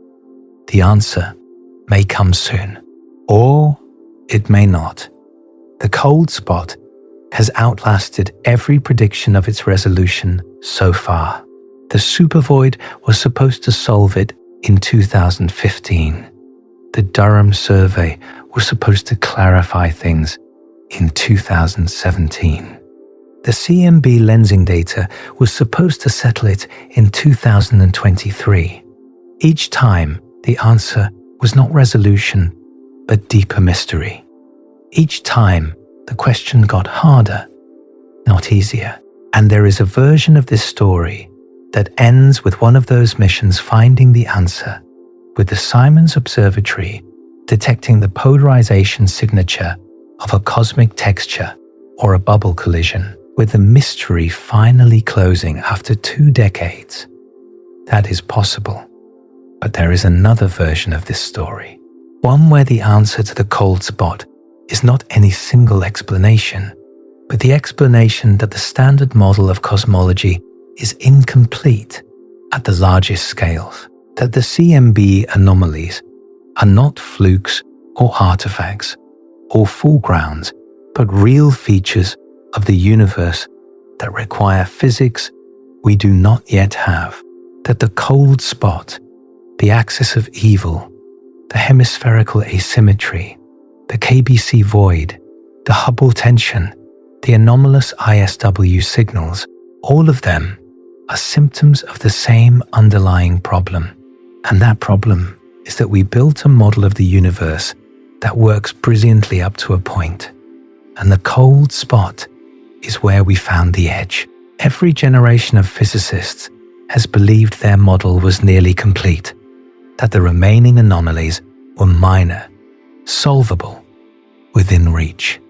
The answer may come soon, or it may not. The cold spot has outlasted every prediction of its resolution so far. The Supervoid was supposed to solve it in 2015. The Durham survey was supposed to clarify things in 2017. The CMB lensing data was supposed to settle it in 2023. Each time, the answer was not resolution, but deeper mystery. Each time, the question got harder, not easier. And there is a version of this story that ends with one of those missions finding the answer, with the Simons Observatory detecting the polarization signature of a cosmic texture or a bubble collision, with the mystery finally closing after 2 decades. That is possible. But there is another version of this story, one where the answer to the cold spot is not any single explanation, but the explanation that the standard model of cosmology is incomplete at the largest scales, that the CMB anomalies are not flukes or artifacts or foregrounds, but real features of the universe that require physics we do not yet have, that the cold spot, the axis of evil, the hemispherical asymmetry, the KBC void, the Hubble tension, the anomalous ISW signals, all of them are symptoms of the same underlying problem. And that problem is that we built a model of the universe that works brilliantly up to a point. And the cold spot is where we found the edge. Every generation of physicists has believed their model was nearly complete, that the remaining anomalies were minor, solvable, within reach.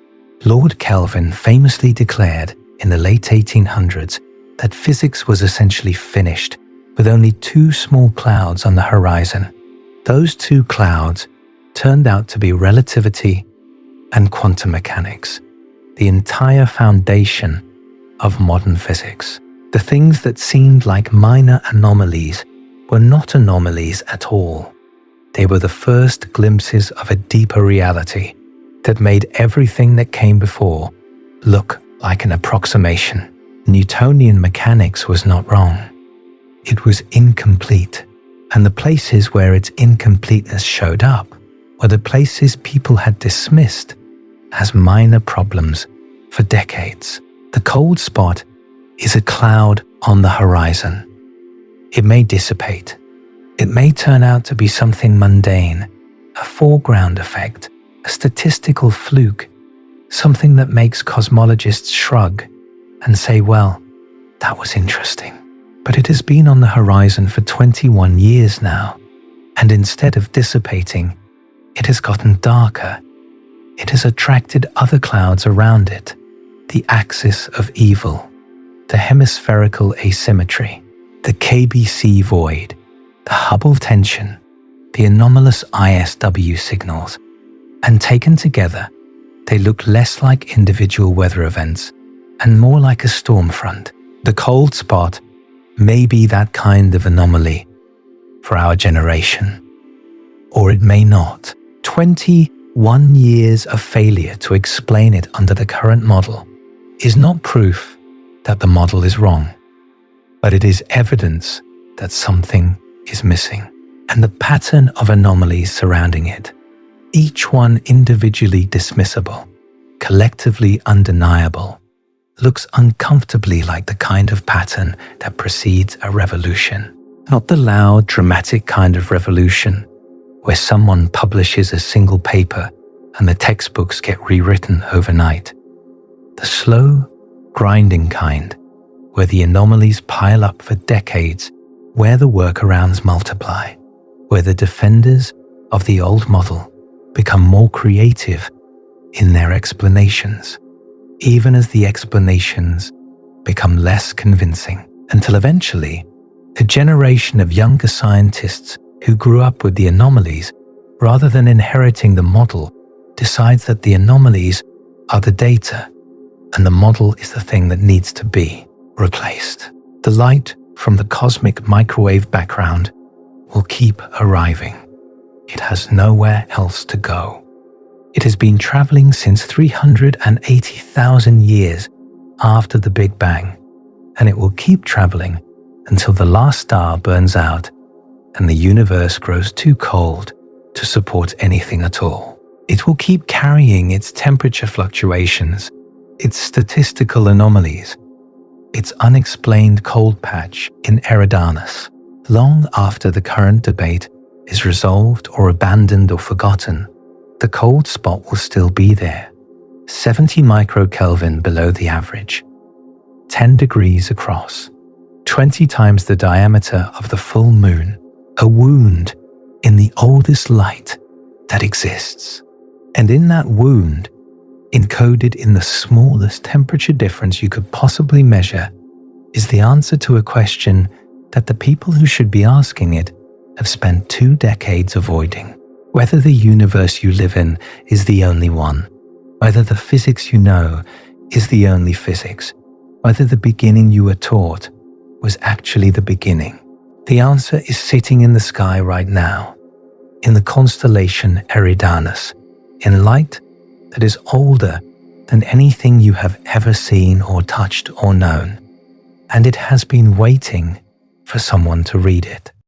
Lord Kelvin famously declared in the late 1800s that physics was essentially finished with only 2 small clouds on the horizon. Those 2 clouds turned out to be relativity and quantum mechanics, the entire foundation of modern physics. The things that seemed like minor anomalies were not anomalies at all. They were the first glimpses of a deeper reality that made everything that came before look like an approximation. Newtonian mechanics was not wrong. It was incomplete, and the places where its incompleteness showed up were the places people had dismissed as minor problems for decades. The cold spot is a cloud on the horizon. It may dissipate. It may turn out to be something mundane, a foreground effect, a statistical fluke, something that makes cosmologists shrug and say, well, that was interesting. But it has been on the horizon for 21 years now, and instead of dissipating, it has gotten darker. It has attracted other clouds around it, the axis of evil, the hemispherical asymmetry, the KBC void, the Hubble tension, the anomalous ISW signals, and taken together, they look less like individual weather events and more like a storm front. The cold spot may be that kind of anomaly for our generation, or it may not. 21 years of failure to explain it under the current model is not proof that the model is wrong, but it is evidence that something is missing, and the pattern of anomalies surrounding it, each one individually dismissible, collectively undeniable, looks uncomfortably like the kind of pattern that precedes a revolution. Not the loud, dramatic kind of revolution where someone publishes a single paper and the textbooks get rewritten overnight. The slow, grinding kind, where the anomalies pile up for decades, where the workarounds multiply, where the defenders of the old model become more creative in their explanations, even as the explanations become less convincing, until eventually, a generation of younger scientists who grew up with the anomalies, rather than inheriting the model, decides that the anomalies are the data and the model is the thing that needs to be replaced. The light from the cosmic microwave background will keep arriving. It has nowhere else to go. It has been traveling since 380,000 years after the Big Bang, and it will keep traveling until the last star burns out and the universe grows too cold to support anything at all. It will keep carrying its temperature fluctuations, its statistical anomalies, its unexplained cold patch in Eridanus, long after the current debate is resolved or abandoned or forgotten. The cold spot will still be there, 70 microkelvin below the average, 10 degrees across, 20 times the diameter of the full moon, a wound in the oldest light that exists. And in that wound, encoded in the smallest temperature difference you could possibly measure, is the answer to a question that the people who should be asking it have spent 2 decades avoiding. Whether the universe you live in is the only one, whether the physics you know is the only physics, whether the beginning you were taught was actually the beginning. The answer is sitting in the sky right now, in the constellation Eridanus, in light that is older than anything you have ever seen or touched or known, and it has been waiting for someone to read it.